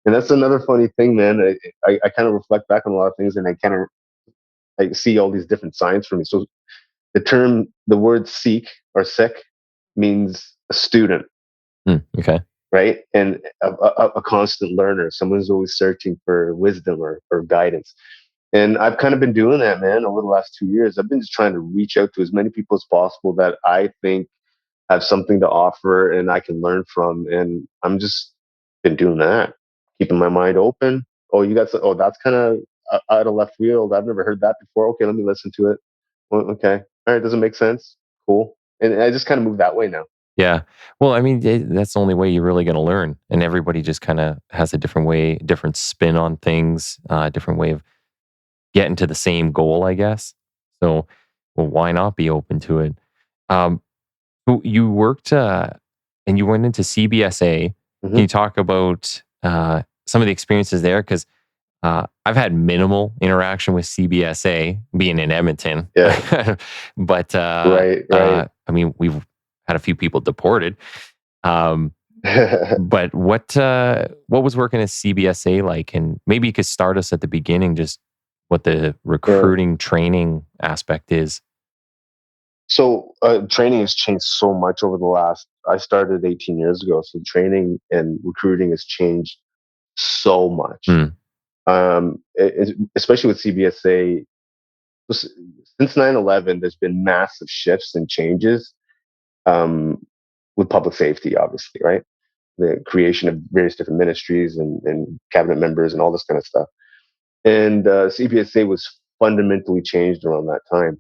And that's another funny thing, man. I kind of reflect back on a lot of things and I see all these different signs for me. So the word seek or sick means a student, Okay. right? And a constant learner, someone who's always searching for wisdom or guidance. And I've kind of been doing that, man, over the last 2 years. I've been just trying to reach out to as many people as possible that I think have something to offer and I can learn from. And I'm just been doing that, keeping my mind open. Oh, that's kind of out of left field. I've never heard that before. Okay, let me listen to it. Well, okay. All right. Doesn't make sense. Cool. And I just kind of move that way now. Yeah. Well, I mean, that's the only way you're really going to learn. And everybody just kind of has a different way, different spin on things, different way of getting to the same goal, I guess. So, well, why not be open to it? You worked and you went into CBSA. Can you talk about some of the experiences there? Because I've had minimal interaction with CBSA being in Edmonton. Yeah. But Right. I mean, we've had a few people deported. But what was working at CBSA like? And maybe you could start us at the beginning, just what the recruiting training aspect is. So training has changed so much over the last. I started 18 years ago, so training and recruiting has changed so much. Especially with CBSA, since 9/11, there's been massive shifts and changes with public safety, obviously, right? The creation of various different ministries and cabinet members and all this kind of stuff. And CBSA was fundamentally changed around that time,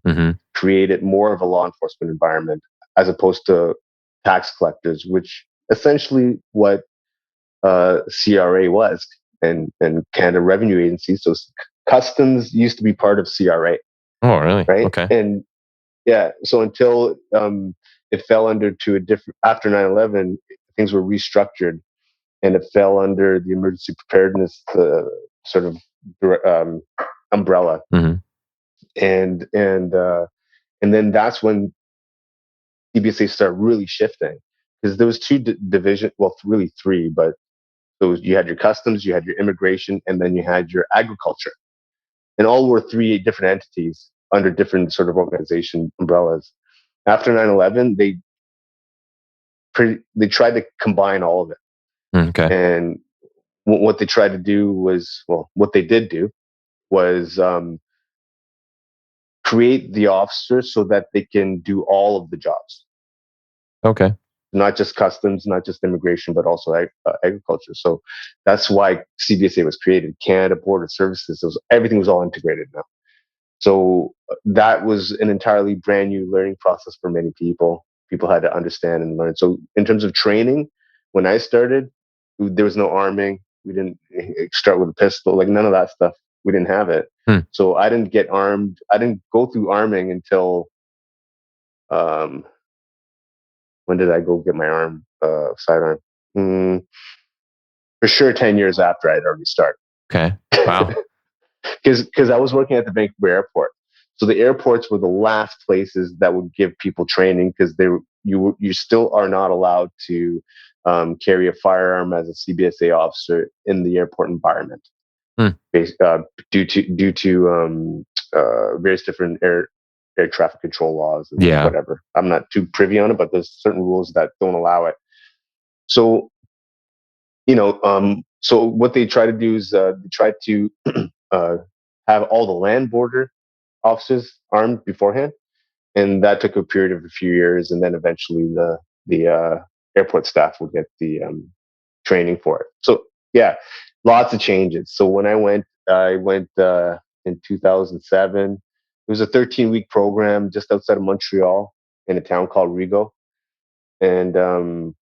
created more of a law enforcement environment as opposed to tax collectors, which essentially what CRA was and Canada Revenue Agency. So customs used to be part of CRA. Oh, really? Right. Okay. And yeah, so until it fell under to a different, after 9/11, things were restructured and it fell under the emergency preparedness sort of umbrella. And then that's when CBSA started really shifting because there was two division, well, really three, but you had your customs, you had your immigration, and then you had your agriculture, and all were three different entities under different sort of organization umbrellas. After 9/11, they tried to combine all of it. Okay. And what they tried to do was, well, what they did do was create the officers so that they can do all of the jobs. Okay. Not just customs, not just immigration, but also agriculture. So that's why CBSA was created. Canada Border Services, everything was all integrated now. So that was an entirely brand new learning process for many people. People had to understand and learn. So in terms of training, when I started, there was no arming. We didn't start with a pistol, like none of that stuff. We didn't have it. So I didn't get armed. I didn't go through arming until, when did I go get my sidearm? For sure 10 years after I'd already started. Okay. Wow. Because I was working at the Vancouver airport. So the airports were the last places that would give people training because you still are not allowed to carry a firearm as a CBSA officer in the airport environment, due to various different air traffic control laws and whatever. I'm not too privy on it, but there's certain rules that don't allow it. So So what they try to do is they try to uh, have all the land border officers armed beforehand, and that took a period of a few years, and then eventually the airport staff would get the training for it. So yeah, lots of changes. So when I went in 2007. It was a 13-week program just outside of Montreal in a town called Rigaud. And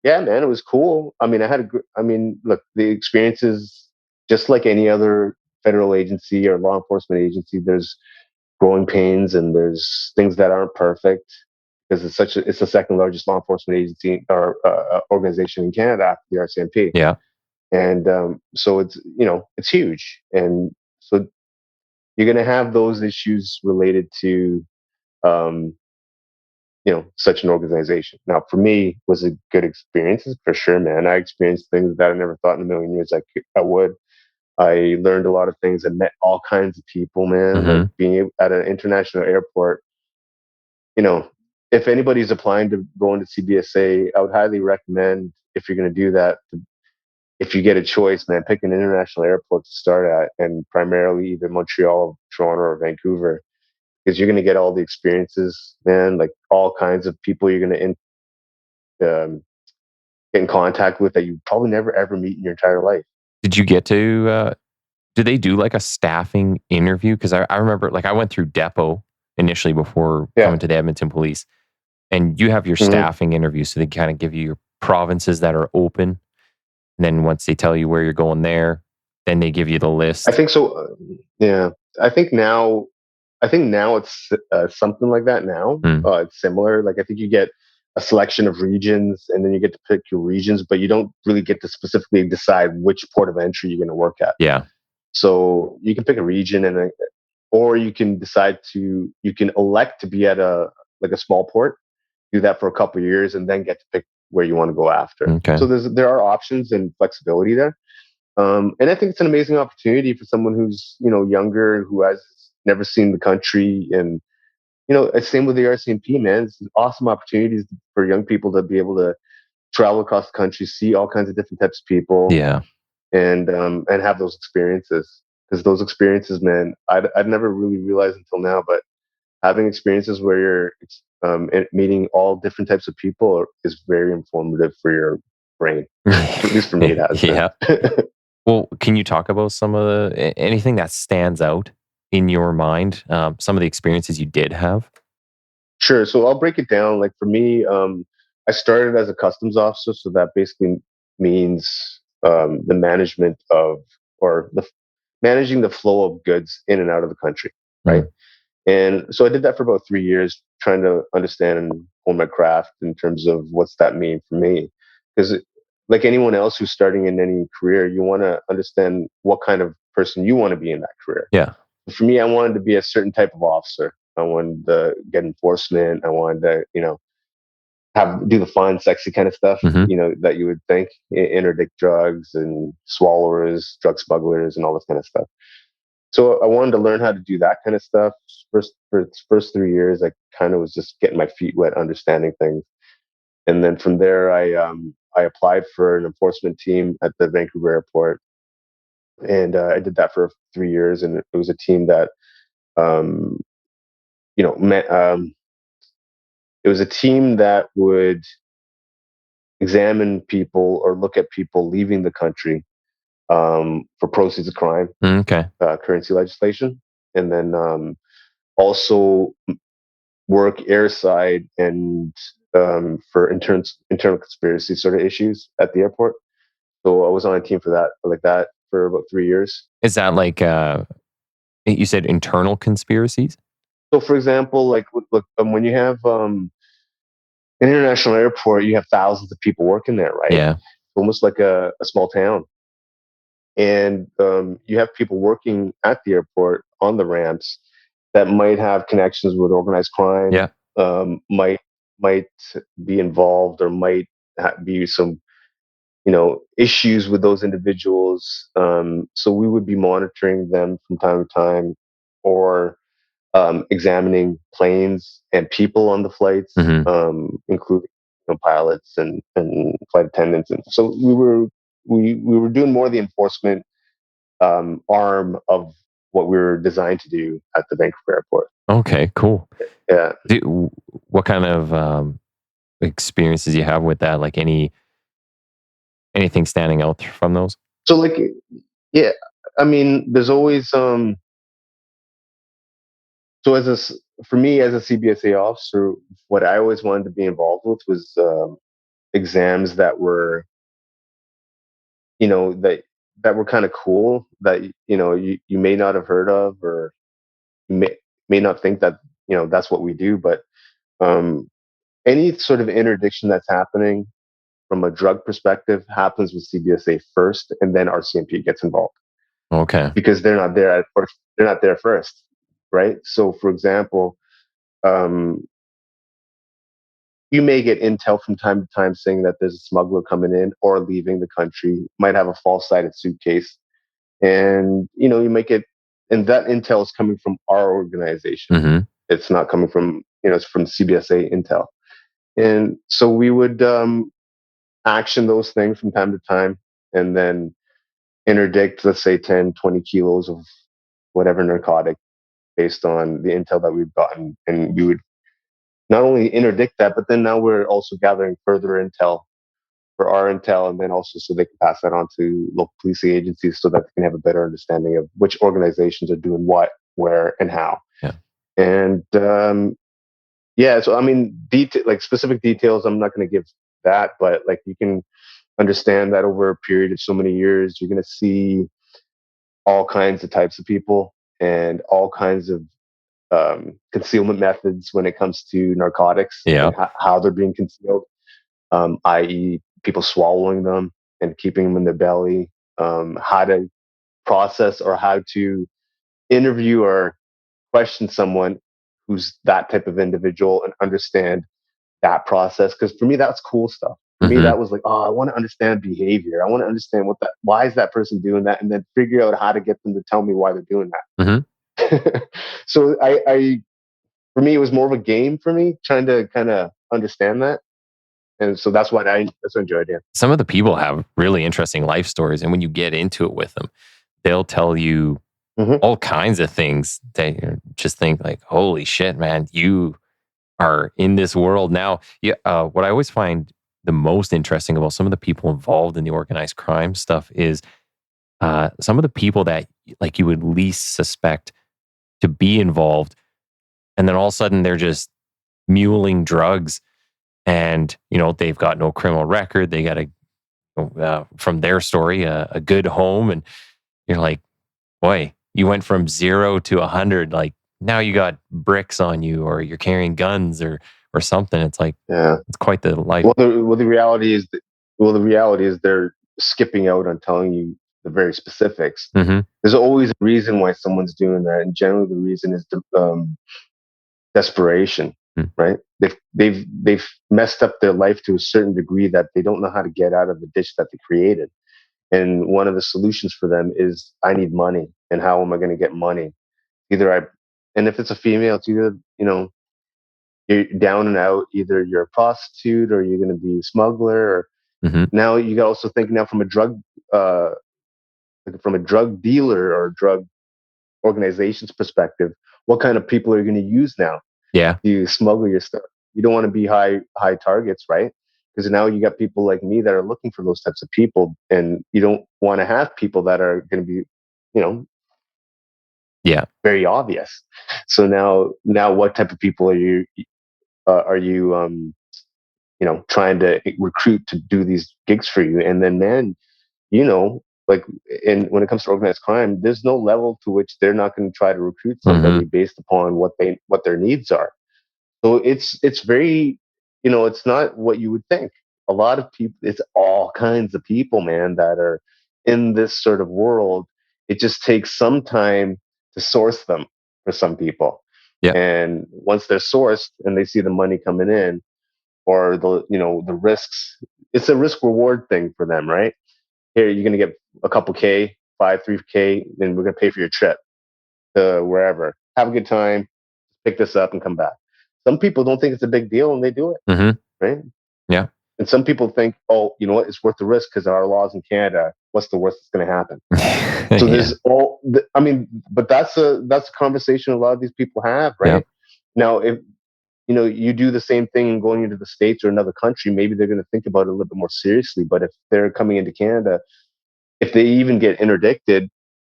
yeah, man, it was cool. I mean, look, the experience is just like any other federal agency or law enforcement agency. There's growing pains and there's things that aren't perfect because it's the second largest law enforcement agency or organization in Canada after the RCMP. Yeah. And so it's huge, and so you're going to have those issues related to um, such an organization. Now, for me, was a good experience for sure, man. I experienced things that I never thought in a million years I would. I learned a lot of things and met all kinds of people, man. Like being at an international airport, if anybody's applying to go into CBSA, I would highly recommend, if you're going to do that, if you get a choice, man, pick an international airport to start at, and primarily either Montreal, Toronto, or Vancouver, because you're going to get all the experiences, man. Like all kinds of people you're going to get in contact with that you probably never ever meet in your entire life. Did you get to? Do they do like a staffing interview? Because I remember, like, I went through Depot initially before coming to the Edmonton Police, and you have your staffing interview, so they kind of give you your provinces that are open. And then once they tell you where you're going there, then they give you the list. I think so. Yeah, I think now it's something like that. Now it's similar. Like I think you get a selection of regions, and then you get to pick your regions, but you don't really get to specifically decide which port of entry you're going to work at. Yeah. So you can pick a region, or you can elect to be at a small port, do that for a couple of years, and then get to pick where you want to go after. Okay. So there are options and flexibility there. And I think it's an amazing opportunity for someone who's, younger, who has never seen the country. And, same with the RCMP, man. It's awesome opportunities for young people to be able to travel across the country, see all kinds of different types of people. Yeah. And have those experiences. Because those experiences, man, I'd never really realized until now, but having experiences where you're meeting all different types of people is very informative for your brain. At least for me, it has. Yeah. Well, can you talk about anything that stands out in your mind? Some of the experiences you did have? Sure. So I'll break it down. Like for me, I started as a customs officer. So that basically means the management managing the flow of goods in and out of the country. Right. And so I did that for about 3 years, trying to understand and hone my craft in terms of what's that mean for me. Because like anyone else who's starting in any career, you want to understand what kind of person you want to be in that career. Yeah. For me, I wanted to be a certain type of officer. I wanted to get enforcement. I wanted to, do the fun, sexy kind of stuff, that you would think, interdict drugs and swallowers, drug smugglers, and all this kind of stuff. So I wanted to learn how to do that kind of stuff. For the first 3 years, I kind of was just getting my feet wet, understanding things. And then from there, I applied for an enforcement team at the Vancouver airport. And I did that for 3 years. And it was a team that, it was a team that would examine people or look at people leaving the country for proceeds of crime, currency legislation. And then also work airside and for internal conspiracy sort of issues at the airport. So I was on a team for that for about 3 years. Is that like you said internal conspiracies? So for example, like look, when you have an international airport, you have thousands of people working there, right? Yeah. Almost like a small town. And you have people working at the airport on the ramps that might have connections with organized crime. Yeah. Might be involved or might be some issues with those individuals. So we would be monitoring them from time to time, or examining planes and people on the flights, including pilots and flight attendants. And so we were we were doing more of the enforcement arm of what we were designed to do at the Vancouver airport. Okay, cool. Yeah. What kind of experiences you have with that? Like anything standing out from those? So like, yeah, I mean, there's always so for me as a CBSA officer, what I always wanted to be involved with was exams that were, that were kind of cool, that you may not have heard of, or you may not think that that's what we do, but um, any sort of interdiction that's happening from a drug perspective happens with CBSA first, and then RCMP gets involved. Okay. Because they're not there at first. They're not there first, right? So, for example, um, you may get intel from time to time saying that there's a smuggler coming in or leaving the country, might have a false-sided suitcase, and you make it, and that intel is coming from our organization. Mm-hmm. It's not coming from it's from CBSA intel, and so we would action those things from time to time, and then interdict, let's say 10, 20 kilos of whatever narcotic based on the intel that we've gotten. And we would not only interdict that, but then now we're also gathering further intel for our intel, and then also so they can pass that on to local policing agencies so that they can have a better understanding of which organizations are doing what, where, and how. Yeah. And yeah, so I mean, like specific details, I'm not going to give that, but like you can understand that over a period of so many years, you're going to see all kinds of types of people and all kinds of concealment methods when it comes to narcotics. Yeah. And how they're being concealed, i.e., people swallowing them and keeping them in their belly, how to process or how to interview or question someone who's that type of individual and understand that process. Because for me, that's cool stuff. For me, that was like, oh, I want to understand behavior. I want to understand why is that person doing that, and then figure out how to get them to tell me why they're doing that. So for me, it was more of a game for me, trying to kind of understand that. And so that's what I enjoyed. Yeah. Some of the people have really interesting life stories, and when you get into it with them, they'll tell you all kinds of things that you just think like, holy shit, man, you are in this world now. Yeah. What I always find the most interesting about some of the people involved in the organized crime stuff is some of the people that like you would least suspect to be involved, and then all of a sudden they're just muling drugs, and they've got no criminal record. They got from their story a good home, and you're like, boy, you went from 0 to 100. Like now you got bricks on you, or you're carrying guns, or something. It's like, yeah, it's quite the life. Well, the reality is they're skipping out on telling you the very specifics. There's always a reason why someone's doing that, and generally the reason is desperation. Right? They've messed up their life to a certain degree that they don't know how to get out of the ditch that they created. And one of the solutions for them is, I need money, and how am I going to get money? And if it's a female, it's either you're down and out. Either you're a prostitute, or you're going to be a smuggler. Or now you got to also think now from a drug dealer or drug organization's perspective, what kind of people are you going to use now? Yeah, to smuggle your stuff. You don't want to be high targets, right? Because now you got people like me that are looking for those types of people, and you don't want to have people that are going to be, very obvious. So now, what type of people are you trying to recruit to do these gigs for you? And then, man, like, and when it comes to organized crime, there's no level to which they're not going to try to recruit somebody based upon what their needs are. So it's very, it's not what you would think. A lot of people, it's all kinds of people, man, that are in this sort of world. It just takes some time to source them for some people. Yeah. And once they're sourced and they see the money coming in, or the risks, it's a risk reward thing for them, right? Here, you're going to get a couple K, 3K, then we're going to pay for your trip to wherever. Have a good time, pick this up and come back. Some people don't think it's a big deal, and they do it. Right? Yeah. And some people think, oh, you know what, it's worth the risk because our laws in Canada. What's the worst that's going to happen? So Yeah. I mean, but that's a conversation a lot of these people have, Yeah. right? Now, if you do the same thing and going into the States or another country, maybe they're going to think about it a little bit more seriously. But if they're coming into Canada, if they even get interdicted,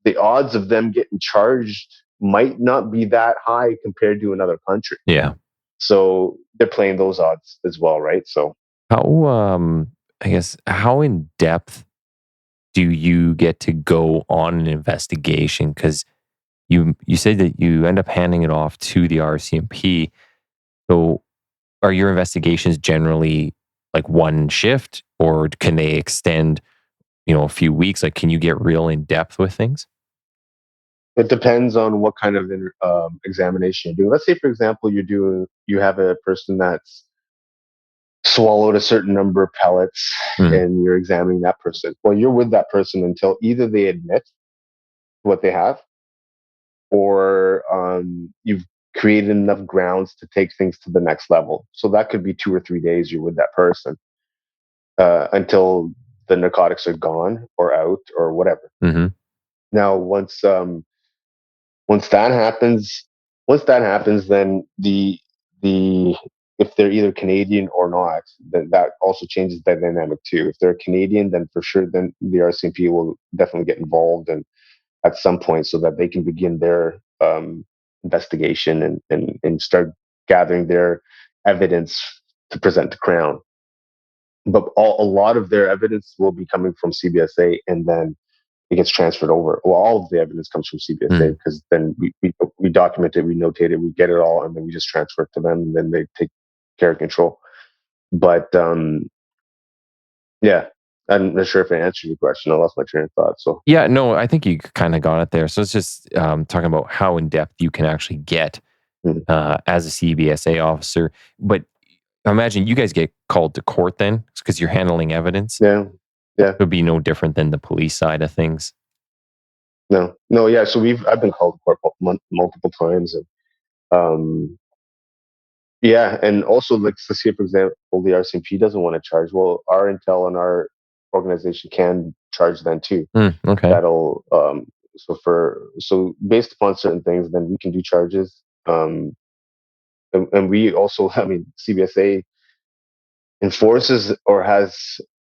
the odds of them getting charged might not be that high compared to another country. Yeah. So they're playing those odds as well, right? So How I guess how in depth do you get to go on an investigation? Because you said that you end up handing it off to the RCMP. So are your investigations generally like one shift, or can they extend, a few weeks? Like, can you get real in depth with things? it depends on what kind of examination you're doing. Let's say, for example, you have a person that's swallowed a certain number of pellets Mm, and you're examining that person. Well, you're with that person until either they admit what they have or you've created enough grounds to take things to the next level. So that could be 2 or 3 days you're with that person until the narcotics are gone or out or whatever. hmm Now, once that happens, then the if they're either Canadian or not, then that also changes the dynamic too. If they're Canadian, then for sure, then the RCMP will definitely get involved and at some point so that they can begin their investigation and start gathering their evidence to present to Crown. But a lot of their evidence will be coming from CBSA, and then it gets transferred over. Well, all of the evidence comes from CBSA mm. because then we document it, we notate it, we get it all, and then we just transfer it to them, and then they take care of control. But yeah, I'm not sure if I answered your question. I lost my train of thought. So Yeah, no, I think you kind of got it there. So it's just talking about how in depth you can actually get mhm. as a CBSA officer. But I imagine you guys get called to court then because you're handling evidence. Yeah, yeah, It would be no different than the police side of things. no, yeah. So I've been called to court multiple times, and yeah, and also like let's say for example, the RCMP doesn't want to charge. Well, our intel and our organization can charge then too. Mm, okay. That'll so based upon certain things, then we can do charges. And we also, I mean, CBSA enforces or has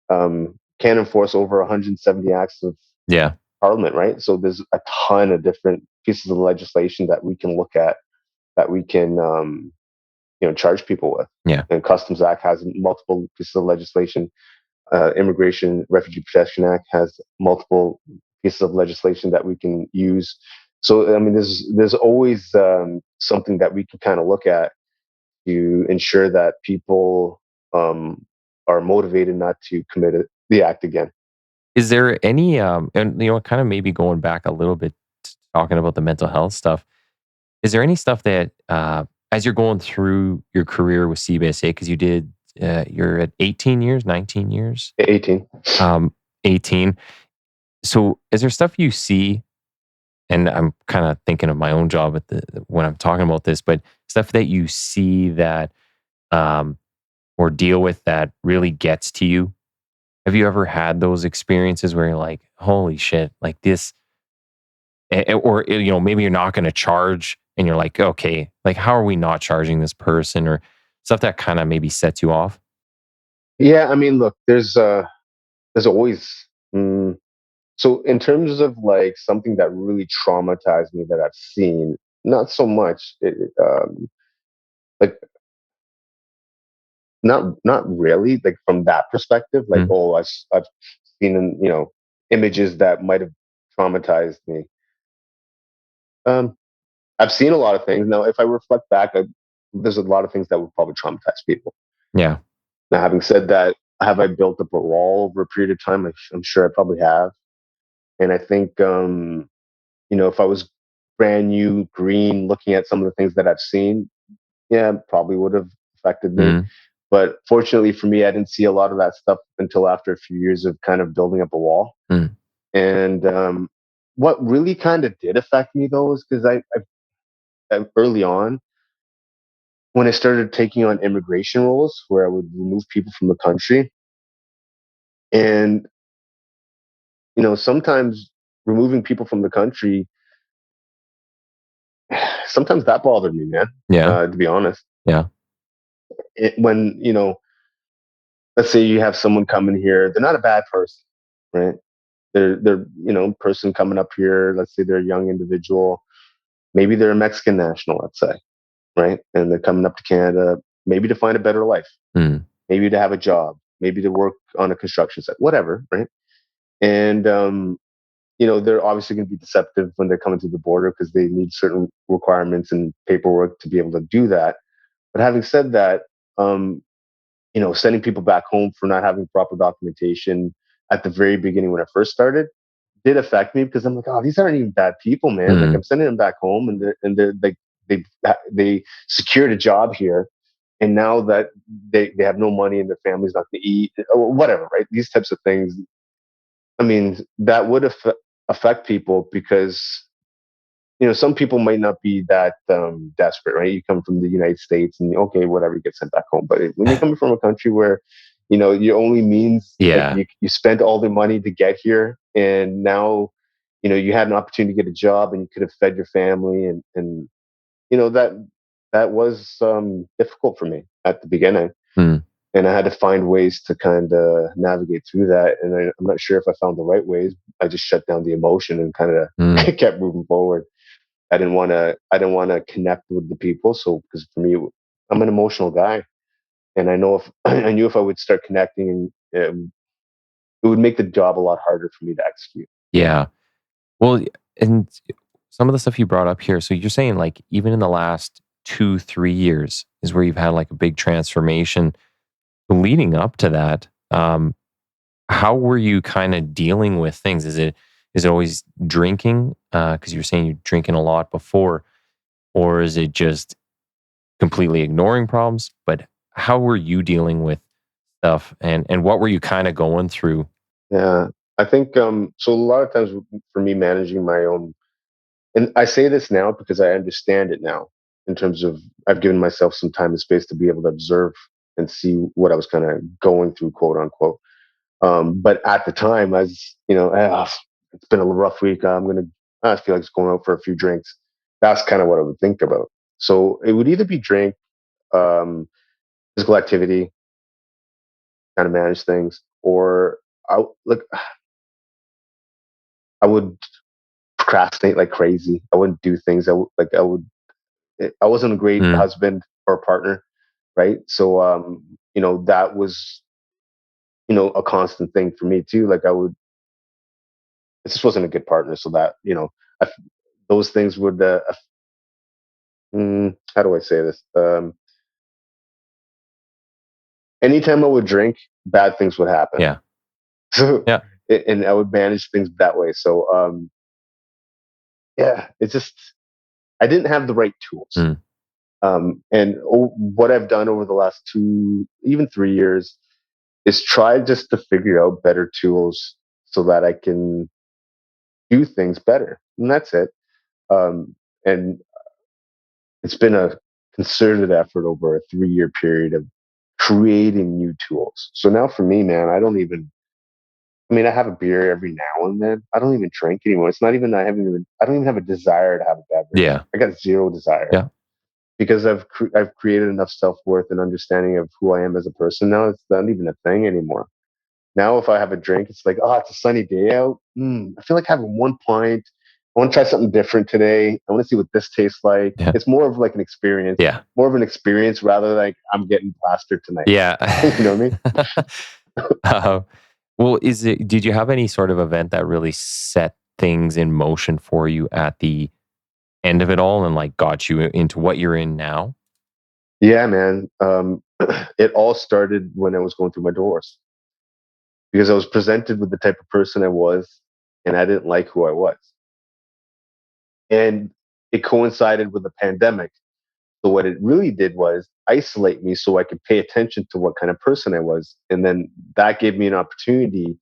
can enforce over 170 acts of Yeah. parliament, right? So there's a ton of different pieces of legislation that we can look at that we can charge people with. Yeah. And Customs Act has multiple pieces of legislation. Immigration Refugee Protection Act has multiple pieces of legislation that we can use. So I mean, there's always something that we can kind of look at to ensure that people are motivated not to commit the act again. Is there any and kind of maybe going back a little bit talking about the mental health stuff, is there any stuff that as you're going through your career with CBSA, because you're at 18 years, 19 years, 18. um 18. So is there stuff you see, and I'm kind of thinking of my own job when I'm talking about this, but stuff that you see that um or deal with that really gets to you? Have you ever had those experiences where you're like, holy shit, like this, or maybe you're not going to charge and you're like, okay, like how are we not charging this person, or stuff that kind of maybe sets you off? Yeah, I mean, look, there's always so in terms of like something that really traumatized me that I've seen, not so much. Like not really like from that perspective. Like Mm, oh, I've seen images that might have traumatized me. Um, I've seen a lot of things. Now, if I reflect back, there's a lot of things that would probably traumatize people. yeah. Now, having said that, have I built up a wall over a period of time? I'm sure I probably have. And I think, if I was brand new, green, looking at some of the things that I've seen, yeah, probably would have affected me. Mm, But fortunately for me, I didn't see a lot of that stuff until after a few years of kind of building up a wall. mm, And what really kind of did affect me though is because I early on, when I started taking on immigration roles where I would remove people from the country. And, sometimes removing people from the country, sometimes that bothered me, man, Yeah. to be honest. Yeah. When, let's say you have someone coming here, they're not a bad person, right? They're, person coming up here, let's say they're a young individual, maybe they're a Mexican national, let's say, right? And they're coming up to Canada, maybe to find a better life, Mm. maybe to have a job, maybe to work on a construction site, whatever, right? And they're obviously going to be deceptive when they're coming to the border because they need certain requirements and paperwork to be able to do that. But having said that, um, sending people back home for not having proper documentation at the very beginning when I first started did affect me because I'm like, oh, these aren't even bad people, man. Like Mm. I'm sending them back home and they're like they secured a job here, and now that they have no money and their family's not going to eat or whatever, right? These types of things. I mean, that would affect people because some people might not be that desperate, right? You come from the United States and okay, whatever, you get sent back home. But when you're coming from a country where your only means, like Yeah. you spent all the money to get here, and now you had an opportunity to get a job and you could have fed your family, and that was difficult for me at the beginning. Mm. And I had to find ways to kind of navigate through that. And I'm not sure if I found the right ways. I just shut down the emotion and kind Mm. of kept moving forward. I didn't want to connect with the people. So because for me, I'm an emotional guy, and I know if I knew if I would start connecting, it would make the job a lot harder for me to execute. Yeah. Well, and some of the stuff you brought up here. So you're saying like even in the last 2, 3 years is where you've had like a big transformation. Leading up to that, how were you kind of dealing with things? Is it always drinking? Because you're saying you're drinking a lot before, or is it just completely ignoring problems? But how were you dealing with stuff, and what were you kind of going through? Yeah, I think so. A lot of times for me, managing my own, and I say this now because I understand it now. In terms of, I've given myself some time and space to be able to observe and see what I was kind of going through, quote unquote. But at the time, as it's been a rough week. I feel like it's going out for a few drinks. That's kind of what I would think about. So it would either be drink, um, physical activity, kind of manage things, or like I would procrastinate like crazy. I wouldn't do things. I wasn't a great Mm. husband or partner, right? So, that was, a constant thing for me too. Like it just wasn't a good partner. So that, I, those things would, how do I say this? Anytime I would drink, bad things would happen. Yeah. So, Yeah. and I would manage things that way. So, yeah, it's just, I didn't have the right tools. Mm. And what I've done over the last 2, even 3 years is try just to figure out better tools so that I can do things better. And that's it. And it's been a concerted effort over a 3-year period of creating new tools. So now for me, man, I mean, I have a beer every now and then. I don't even drink anymore. It's not even, I don't even have a desire to have a beverage. Yeah. I got zero desire Yeah. because I've created enough self-worth and understanding of who I am as a person. Now it's not even a thing anymore. Now, if I have a drink, it's like, oh, it's a sunny day out. I feel like having one pint. I want to try something different today. I want to see what this tastes like. Yeah. It's more of like an experience, Yeah. more of an experience rather than like I'm getting plastered tonight. Yeah. You know what I mean? uh, well, did you have any sort of event that really set things in motion for you at the end of it all and like got you into what you're in now? Yeah, man. It all started when I was going through my divorce because I was presented with the type of person I was, and I didn't like who I was, and it coincided with the pandemic. So what it really did was isolate me so I could pay attention to what kind of person I was. And then that gave me an opportunity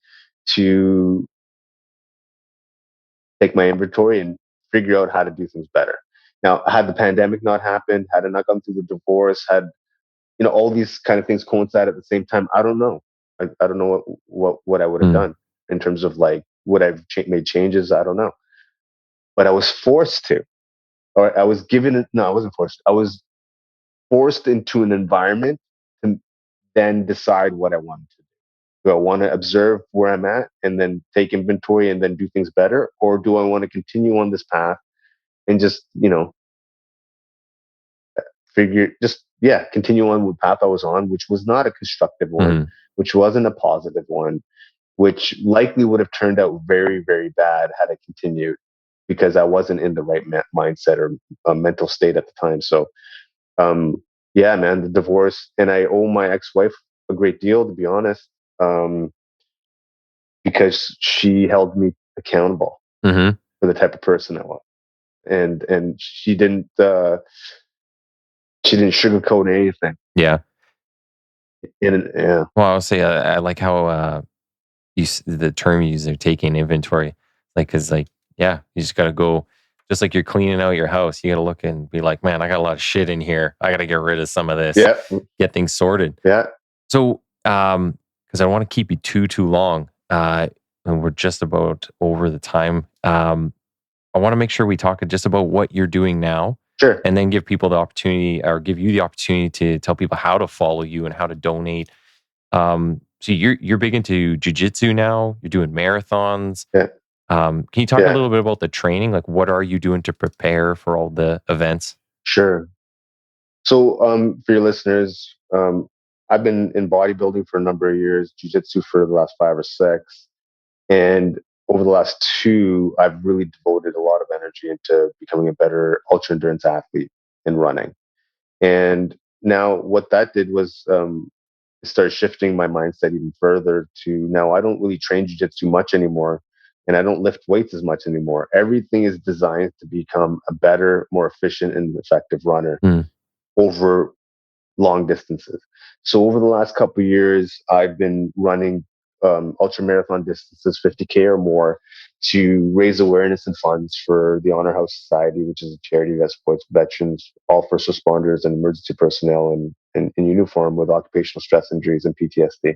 to take my inventory and figure out how to do things better. Now, had the pandemic not happened, had I not gone through the divorce, had all these kind of things coincide at the same time, I don't know. I don't know what I would have Mm. done in terms of like would I've made changes. I don't know, but I was forced to, or I was given it. No, I wasn't forced. I was forced into an environment to then decide what I wanted to do. Do I want to observe where I'm at and then take inventory and then do things better, or do I want to continue on this path and just continue on with the path I was on, which was not a constructive one, Mm. which wasn't a positive one, which likely would have turned out very, very bad had I continued because I wasn't in the right mindset or mental state at the time. So, yeah, man, the divorce, and I owe my ex-wife a great deal, to be honest, um, because she held me accountable Mm-hmm. for the type of person I was, and she didn't sugarcoat anything. Yeah. And yeah, Well, I'll say I like how the term you use, they're taking inventory, like because yeah, you just got to go, just like you're cleaning out your house. You got to look and be like, man, I got a lot of shit in here. I got to get rid of some of this. yeah, Get things sorted. yeah, So, because I don't want to keep you too long, and we're just about over the time. I want to make sure we talk just about what you're doing now, sure. and then give people the opportunity, or give you the opportunity to tell people how to follow you and how to donate. So you're big into jujitsu now. You're doing marathons. Yeah, Can you talk a yeah, little bit about the training? Like, what are you doing to prepare for all the events? sure. So, for your listeners, I've been in bodybuilding for a number of years, jiu-jitsu for the last 5 or 6. And over the last 2, I've really devoted a lot of energy into becoming a better ultra endurance athlete in running. And now what that did was start shifting my mindset even further to now I don't really train jiu-jitsu much anymore, and I don't lift weights as much anymore. Everything is designed to become a better, more efficient and effective runner Mm. over long distances. So over the last couple of years, I've been running ultra marathon distances, 50K or more, to raise awareness and funds for the Honor House Society, which is a charity that supports veterans, all first responders, and emergency personnel in uniform with occupational stress injuries and PTSD.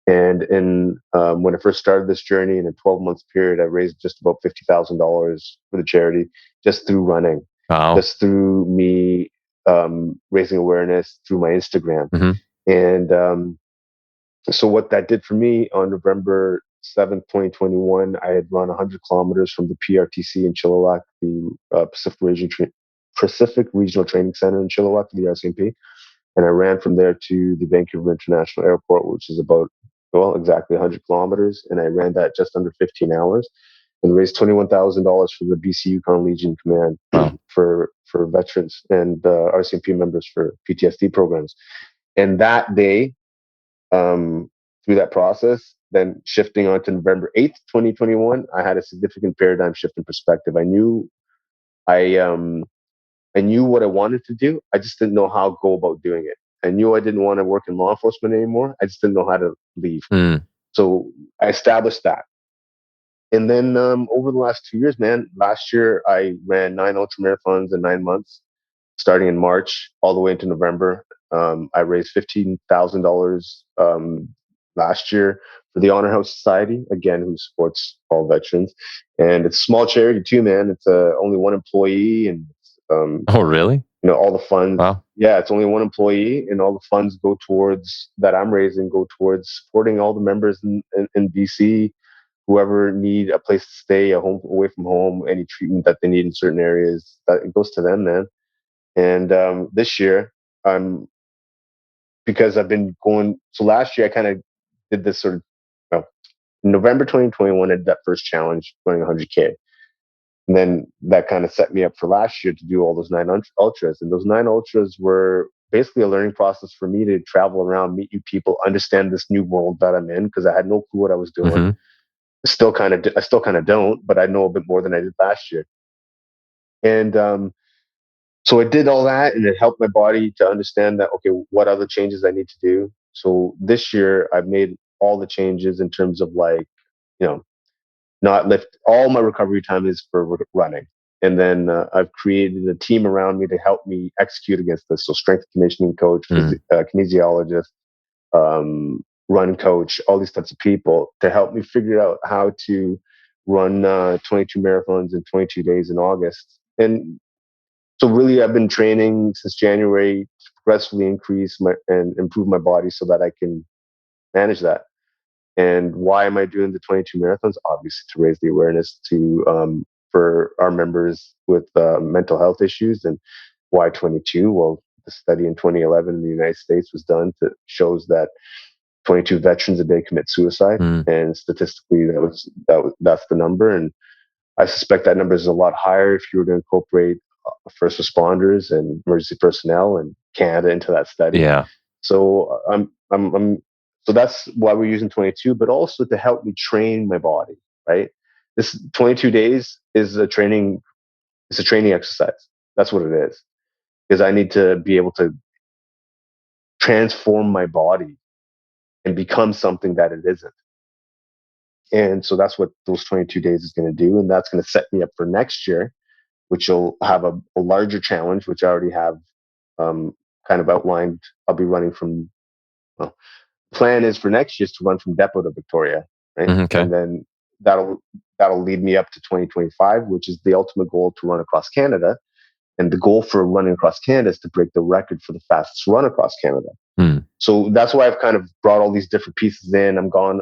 And when I first started this journey, in a 12 months period, I raised just about $50,000 for the charity just through running, Wow. just through me raising awareness through my Instagram. Mm-hmm. And so what that did for me on November 7th, 2021, I had run 100 kilometers from the PRTC in Chilliwack, the Pacific Regional Training Center in Chilliwack, the RCMP. And I ran from there to the Vancouver International Airport, which is about, well, exactly 100 kilometers. And I ran that just under 15 hours and raised $21,000 for the BC Yukon Legion Command. Wow. for veterans and RCMP members for PTSD programs. And that day, through that process, then shifting on to November 8th, 2021, I had a significant paradigm shift in perspective. I knew what I wanted to do. I just didn't know how to go about doing it. I knew I didn't want to work in law enforcement anymore. I just didn't know how to leave. Mm. So I established that. And then over the last 2 years, man, last year I ran 9 ultra marathons in 9 months, starting in March all the way into November. I raised $15,000 last year for the Honor House Society, again, who supports all veterans. And it's a small charity too, man. It's only one employee, and Oh, really? all the funds. Wow. Yeah, it's only one employee, and all the funds go towards that I'm raising go towards supporting all the members in BC, whoever need a place to stay, a home away from home, any treatment that they need in certain areas. That it goes to them, man. And this year, because I've been going. So last year, I kind of did this sort of. Well, in November 2021, I did that first challenge, running 100K. And then that kind of set me up for last year to do all those 9 ultras. And those 9 ultras were basically a learning process for me to travel around, meet new people, understand this new world that I'm in, because I had no clue what I was doing. Mm-hmm. I still kind of don't, but I know a bit more than I did last year. And so I did all that, and it helped my body to understand that, okay, what other changes I need to do. So this year I've made all the changes in terms of like, you know, not lift. All my recovery time is for running. And then I've created a team around me to help me execute against this. So strength conditioning coach, kinesiologist, run coach, all these types of people to help me figure out how to run 22 marathons in 22 days in August. And so really I've been training since January to progressively increase and improve my body so that I can manage that. And why am I doing the 22 marathons? Obviously to raise the awareness for our members with mental health issues. And why 22? Well, the study in 2011 in the United States was done that shows that 22 veterans a day commit suicide, and statistically that's the number. And I suspect that number is a lot higher if you were to incorporate first responders and emergency personnel and Canada into that study. Yeah. So so that's why we're using 22, but also to help me train my body. Right, this 22 days is a training. It's a training exercise. That's what it is. Because I need to be able to transform my body and become something that it isn't. And so that's what those 22 days is going to do. And that's going to set me up for next year, which will have a larger challenge, which I already have kind of outlined. I'll be running from, well, plan is for next year is to run from Depot to Victoria. Right. Okay. And then that'll lead me up to 2025, which is the ultimate goal to run across Canada. And the goal for running across Canada is to break the record for the fastest run across Canada. So that's why I've kind of brought all these different pieces in. I've gone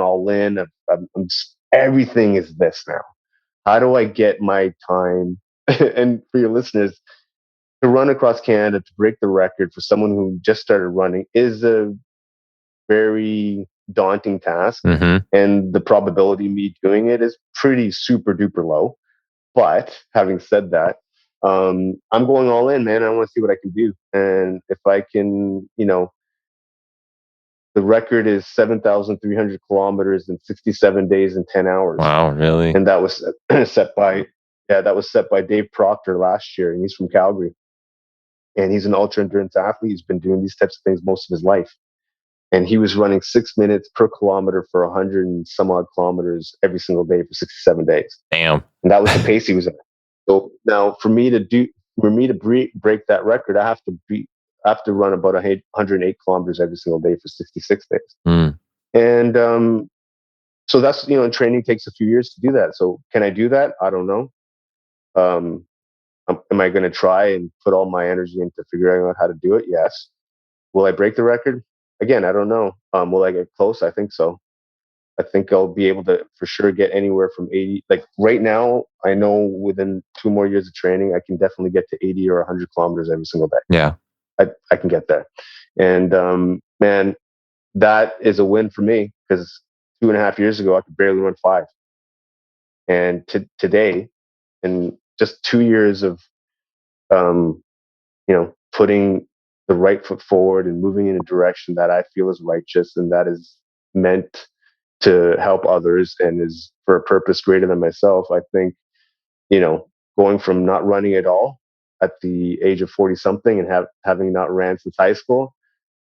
all in. Everything is this now. How do I get my time? And for your listeners, to run across Canada, to break the record for someone who just started running is a very daunting task. And the probability of me doing it is pretty super duper low. But having said that, I'm going all in, man. I want to see what I can do. And if I can, the record is 7,300 kilometers in 67 days and 10 hours. Wow, really? And that was set by Dave Proctor last year. And he's from Calgary. And he's an ultra endurance athlete. He's been doing these types of things most of his life. And he was running 6 minutes per kilometer for 100 and some odd kilometers every single day for 67 days. Damn. And that was the pace he was at. So now for me to break that record, I have to run about 108 kilometers every single day for 66 days. And so that's, training takes a few years to do that. So can I do that? I don't know. Am I going to try and put all my energy into figuring out how to do it? Yes. Will I break the record? Again, I don't know. Will I get close? I think so. I think I'll be able to for sure get anywhere from 80. Like right now, I know within 2 more years of training, I can definitely get to 80 or 100 kilometers every single day. Yeah. I can get there. And man, that is a win for me because 2.5 years ago, I could barely run 5. And today, in just 2 years of, putting the right foot forward and moving in a direction that I feel is righteous and that is meant to help others and is for a purpose greater than myself, I think, going from not running at all at the age of 40 something and having not ran since high school,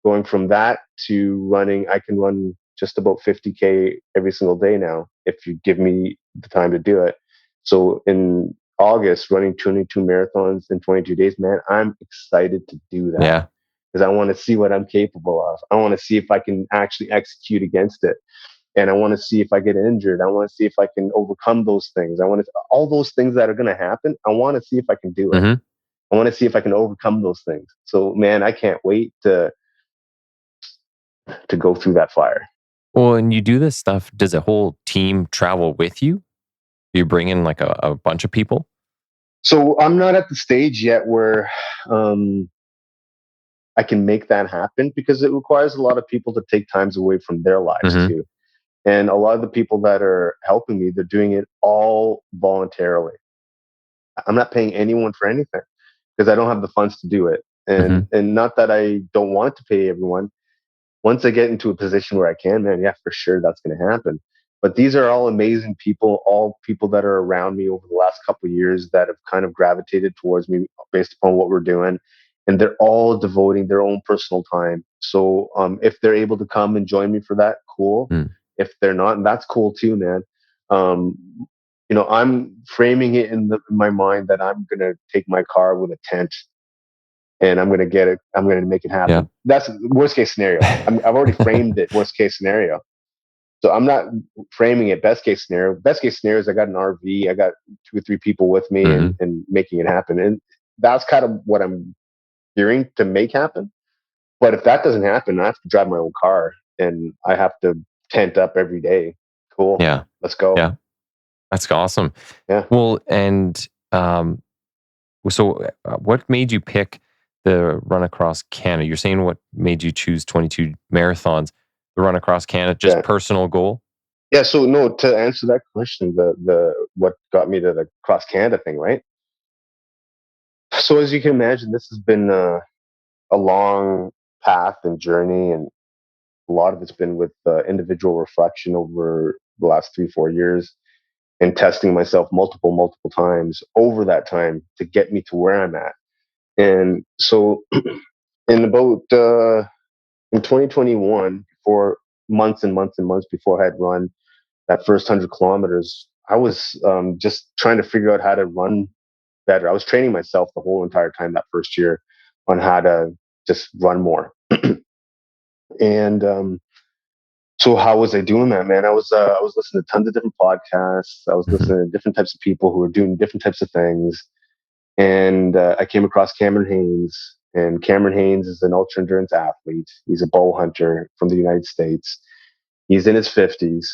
going from that to running, I can run just about 50K every single day now, if you give me the time to do it. So in August, running 22 marathons in 22 days, man, I'm excited to do that. Yeah. Because I want to see what I'm capable of. I want to see if I can actually execute against it. And I want to see if I get injured. I want to see if I can overcome those things. All those things that are going to happen. I want to see if I can do it. I want to see if I can overcome those things. So, man, I can't wait to go through that fire. Well, and you do this stuff. Does a whole team travel with you? You bring in like a bunch of people? So I'm not at the stage yet where I can make that happen because it requires a lot of people to take times away from their lives too. And a lot of the people that are helping me, they're doing it all voluntarily. I'm not paying anyone for anything because I don't have the funds to do it. And not that I don't want to pay everyone. Once I get into a position where I can, man, yeah, for sure that's going to happen. But these are all amazing people, all people that are around me over the last couple of years that have kind of gravitated towards me based upon what we're doing. And they're all devoting their own personal time. So if they're able to come and join me for that, cool. If they're not, that's cool too, man. I'm framing it in my mind that I'm going to take my car with a tent and I'm going to get it. I'm going to make it happen. Yeah. That's worst case scenario. I've already framed it worst case scenario. So I'm not framing it best case scenario. Best case scenario is I got an RV, I got 2 or 3 people with me and making it happen. And that's kind of what I'm gearing to make happen. But if that doesn't happen, I have to drive my own car and I have to tent up every day. Cool. Yeah. Let's go. Yeah. That's awesome. Yeah. Well, and so what made you pick the run across Canada? You're saying what made you choose 22 marathons, the run across Canada, just personal goal? Yeah. So no, to answer that question, the what got me to the cross Canada thing, right? So as you can imagine, this has been a long path and journey, and a lot of it's been with individual reflection over the last 3-4 years and testing myself multiple times over that time to get me to where I'm at. And so in about in 2021, for months and months and months before I had run that first 100 kilometers, I was just trying to figure out how to run better. I was training myself the whole entire time that first year on how to just run more. And so how was I doing that, man? I was listening to tons of different podcasts. I was listening to different types of people who were doing different types of things. And I came across Cameron Haynes. And Cameron Haynes is an ultra endurance athlete. He's a bow hunter from the United States. He's in his 50s.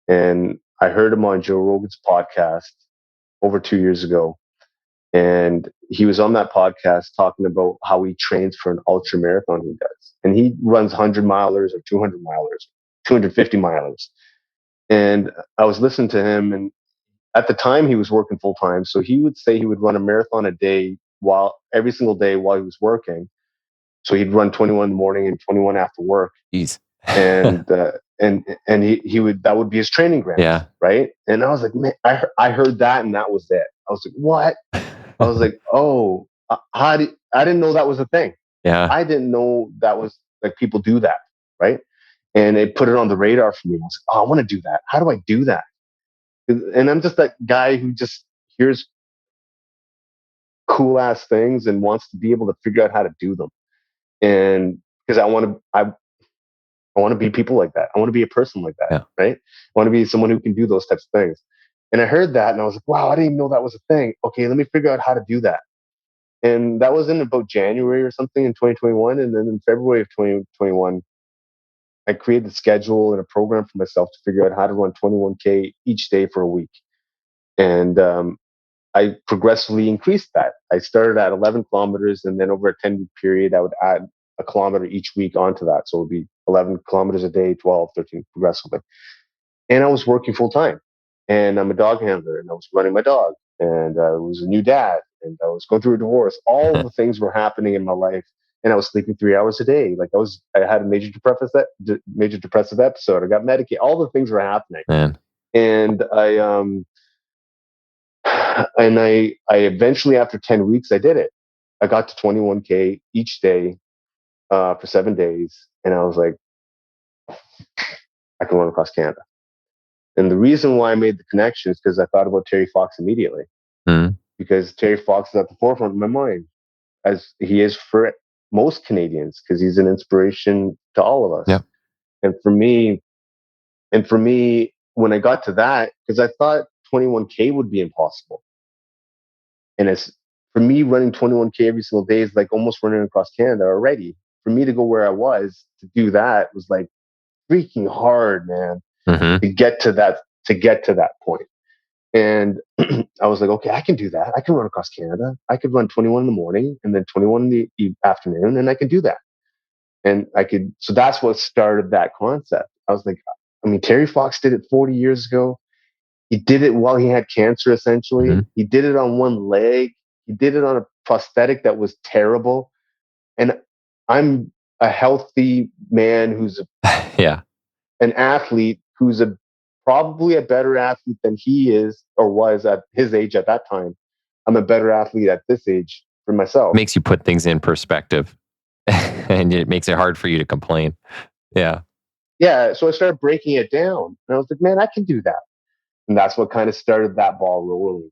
And I heard him on Joe Rogan's podcast over 2 years ago. And he was on that podcast talking about how he trains for an ultra marathon he does. And he runs 100 milers or 200 milers, 250 milers. And I was listening to him, and at the time he was working full time. So he would say he would run a marathon a day every single day while he was working. So he'd run 21 in the morning and 21 after work. Jeez. and he would, that would be his training grounds. Yeah. Right. And I was like, man, I heard that and that was it. I was like, what? I was like, oh, I didn't know that was a thing. Yeah. I didn't know that was like people do that. Right. And it put it on the radar for me. I was like, oh, I want to do that. How do I do that? And I'm just that guy who just hears cool ass things and wants to be able to figure out how to do them. And because I want to be people like that. I want to be a person like that. Yeah. Right. I want to be someone who can do those types of things. And I heard that and I was like, wow, I didn't even know that was a thing. Okay, let me figure out how to do that. And that was in about January or something in 2021. And then in February of 2021, I created a schedule and a program for myself to figure out how to run 21K each day for a week. And I progressively increased that. I started at 11 kilometers, and then over a 10-week period, I would add a kilometer each week onto that. So it would be 11 kilometers a day, 12, 13, progressively. And I was working full time. And I'm a dog handler, and I was running my dog, and I was a new dad, and I was going through a divorce. All the things were happening in my life, and I was sleeping 3 hours a day. Like I had a major depressive episode. I got medicated. All the things were happening, Man. and I eventually, after 10 weeks, I did it. I got to 21K each day for 7 days, and I was like, I can run across Canada. And the reason why I made the connection is because I thought about Terry Fox immediately. Because Terry Fox is at the forefront of my mind, as he is for most Canadians, because he's an inspiration to all of us. Yep. And for me, when I got to that, because I thought 21K would be impossible. And it's for me, running 21K every single day is like almost running across Canada already. For me to go where I was to do that was like freaking hard, man. To get to that point. And I was like, okay, I can do that. I can run across Canada. I could run 21 in the morning and then 21 in the afternoon, and I can do that. And so that's what started that concept. I was like, I mean, Terry Fox did it 40 years ago. He did it while he had cancer, essentially. He did it on one leg. He did it on a prosthetic that was terrible. And I'm a healthy man who's an athlete who's probably a better athlete than he is or was at his age at that time. I'm a better athlete at this age for myself. Makes you put things in perspective and it makes it hard for you to complain. Yeah. Yeah. So I started breaking it down and I was like, man, I can do that. that's what kind of started that ball rolling.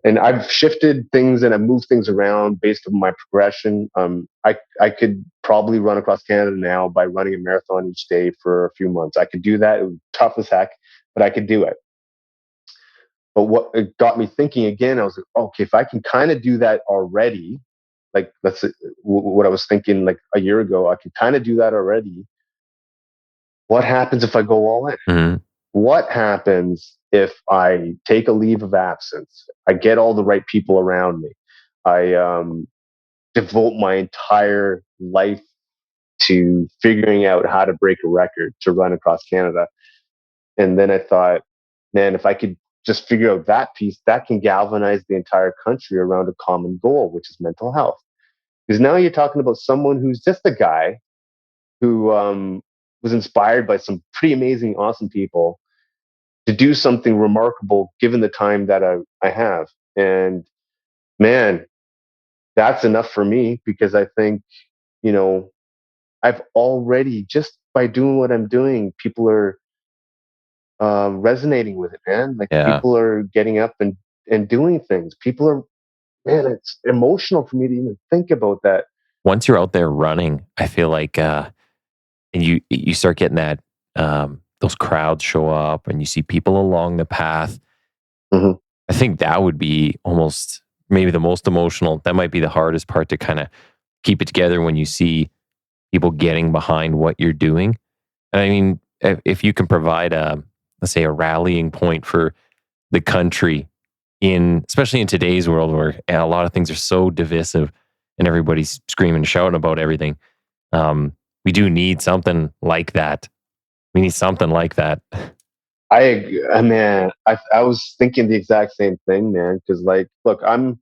And I've shifted things and I've moved things around based on my progression. I could probably run across Canada now by running a marathon each day for a few months. I could do that. It was tough as heck, but I could do it. But what it got me thinking again, I was like, okay, if I can kind of do that already, like what I was thinking like a year ago, I could kind of do that already. What happens if I go all in? Mm-hmm. What happens if I take a leave of absence? I get all the right people around me. I devote my entire life to figuring out how to break a record to run across Canada. And then I thought, man, if I could just figure out that piece, that can galvanize the entire country around a common goal, which is mental health. Because now you're talking about someone who's just a guy who was inspired by some pretty amazing, awesome people to do something remarkable given the time that I have. And man, that's enough for me because I think, you know, I've already, just by doing what I'm doing, people are resonating with it, man. Like Yeah. people are getting up and doing things. People are, man, it's emotional for me to even think about that. Once you're out there running, I feel like, and you start getting that, those crowds show up and you see people along the path. Mm-hmm. I think that would be almost maybe the most emotional. That might be the hardest part to kind of keep it together when you see people getting behind what you're doing. And I mean, if you can provide let's say a rallying point for the country especially in today's world where a lot of things are so divisive and everybody's screaming and shouting about everything. We do need something like that. We need something like that. I agree, man. I was thinking the exact same thing, man. Because like, look, I'm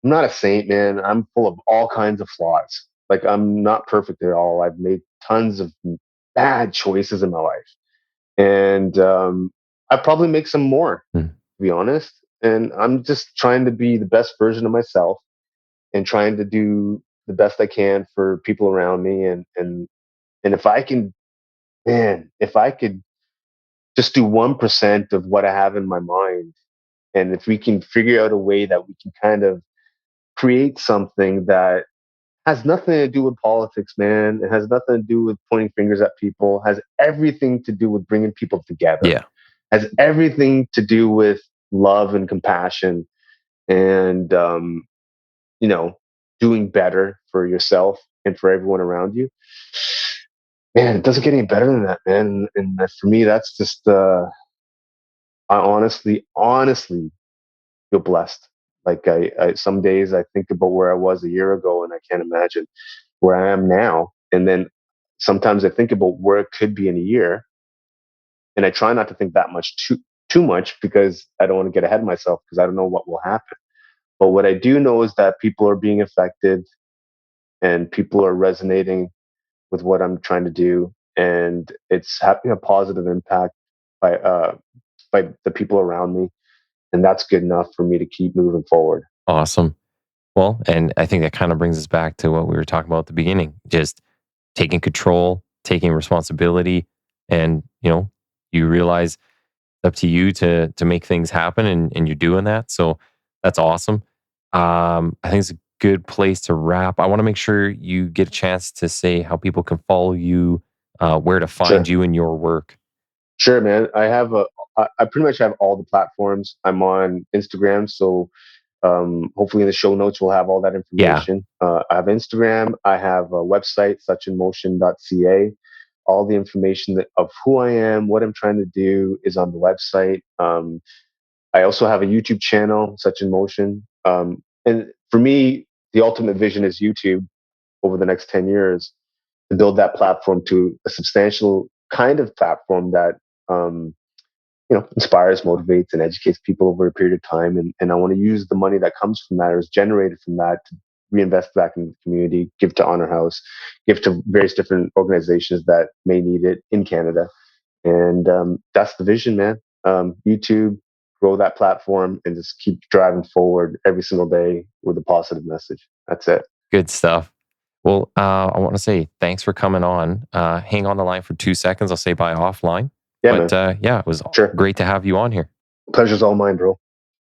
not a saint, man. I'm full of all kinds of flaws. Like I'm not perfect at all. I've made tons of bad choices in my life, and I probably make some more, Mm. to be honest. And I'm just trying to be the best version of myself and trying to do the best I can for people around me. And if I can, man, if I could just do 1% of what I have in my mind, and if we can figure out a way that we can kind of create something that has nothing to do with politics, man. It has nothing to do with pointing fingers at people. Has everything to do with bringing people together. Yeah. Has everything to do with love and compassion, and you know, doing better for yourself and for everyone around you. Man, it doesn't get any better than that, man. And for me, that's just I honestly feel blessed. Like I some days I think about where I was a year ago, and I can't imagine where I am now. And then sometimes I think about where it could be in a year, and I try not to think that much too much because I don't want to get ahead of myself because I don't know what will happen. But what I do know is that people are being affected and people are resonating with what I'm trying to do, and it's having a positive impact by by the people around me, and that's good enough for me to keep moving forward. Awesome. Well, and I think that kind of brings us back to what we were talking about at the beginning, just taking control, taking responsibility, and you realize it's up to you to make things happen, and you're doing that. So that's awesome. I think it's a good place to wrap. I want to make sure you get a chance to say how people can follow you, where to find Sure. you in your work. Sure, man. I pretty much have all the platforms. I'm on Instagram, so hopefully in the show notes we'll have all that Yeah. information. I have Instagram. I have a website, suchinmotion.ca. All the information of who I am, what I'm trying to do, is on the website. I also have a YouTube channel, Such in Motion. And for me, the ultimate vision is YouTube over the next 10 years to build that platform to a substantial kind of platform that um, inspires, motivates, and educates people over a period of time. And I want to use the money that comes from that or is generated from that to reinvest back in the community, give to Honor House, give to various different organizations that may need it in Canada. And that's the vision, man. YouTube, grow that platform, and just keep driving forward every single day with a positive message. That's it. Good stuff. Well, I want to say thanks for coming on. Hang on the line for 2 seconds. I'll say bye offline. Yeah, But man. yeah, it was Sure. great to have you on here. Pleasure's all mine, bro.